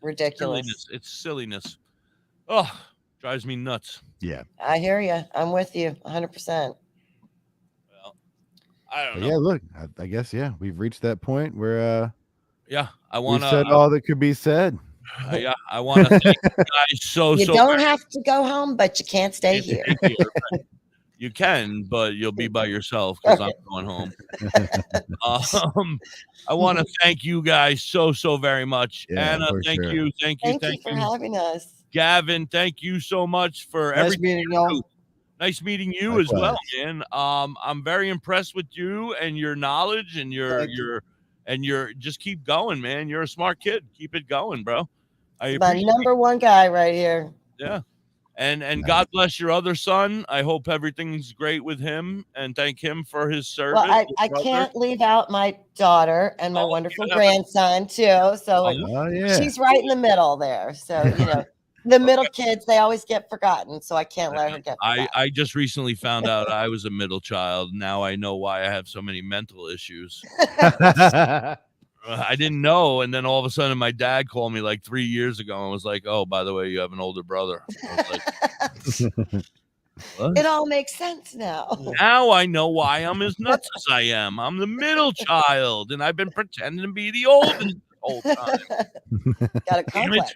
Ridiculous. Silliness. It's silliness. Oh, drives me nuts. Yeah. I hear you. I'm with you 100%. I don't But know. yeah, look, I guess, yeah, we've reached that point where Yeah, I we've want to. said all that could be said. Yeah, I want to thank you guys so You so. don't very have to go home, but you can't stay much. here. Right. You can, but you'll be by yourself because I'm going home. I want to thank you guys so very much. Yeah, Anna, for thank sure. you. Thank you for having us. Gavin, thank you so much for Nice everything. meeting y'all. Nice meeting you as well, Likewise. man. I'm very impressed with you and your knowledge and your just keep going, man. You're a smart kid. Keep it going, bro. I My appreciate number one guy right here. Yeah. And God bless your other son. I hope everything's great with him and thank him for his service. Well, I his brother. can't leave out my daughter and my wonderful grandson too. So yeah. she's right in the middle there. So, you know, the middle kids, they always get forgotten. So I can't let her get forgotten. I just recently found out I was a middle child. Now I know why I have so many mental issues. I didn't know, and then all of a sudden, my dad called me like 3 years ago and was like, "Oh, by the way, you have an older brother." I was like, what? It all makes sense now. Now I know why I'm as nuts as I am. I'm the middle child, and I've been pretending to be the oldest the whole time. Got a complex.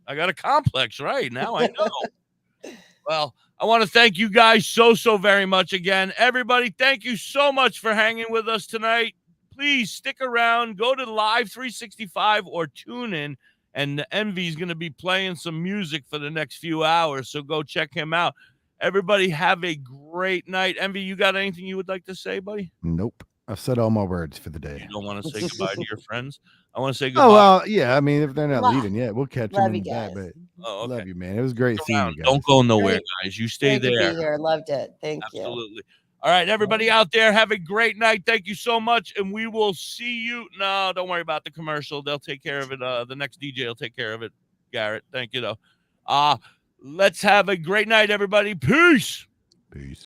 I got a complex, right? Now I know. Well, I want to thank you guys so very much again. Everybody, thank you so much for hanging with us tonight. Please stick around, go to Live 365 or tune in, and the Envy is going to be playing some music for the next few hours, so go check him out. Everybody have a great night. Envy, you got anything you would like to say, buddy? Nope. I've said all my words for the day. You don't want to say goodbye to your friends? I want to say goodbye. Oh, well, yeah. I mean, if they're not Love. leaving yet, we'll catch Love them you in the back. guys. But Oh, okay. love you, man. It was great seeing you guys. Don't go nowhere, Great. guys. You stay Great to there. be here. Loved it. Thank you. Absolutely. All right, everybody out there, have a great night. Thank you so much, and we will see you. No, don't worry about the commercial. They'll take care of it. The next DJ will take care of it. Garrett, thank you, though. Let's have a great night, everybody. Peace. Peace.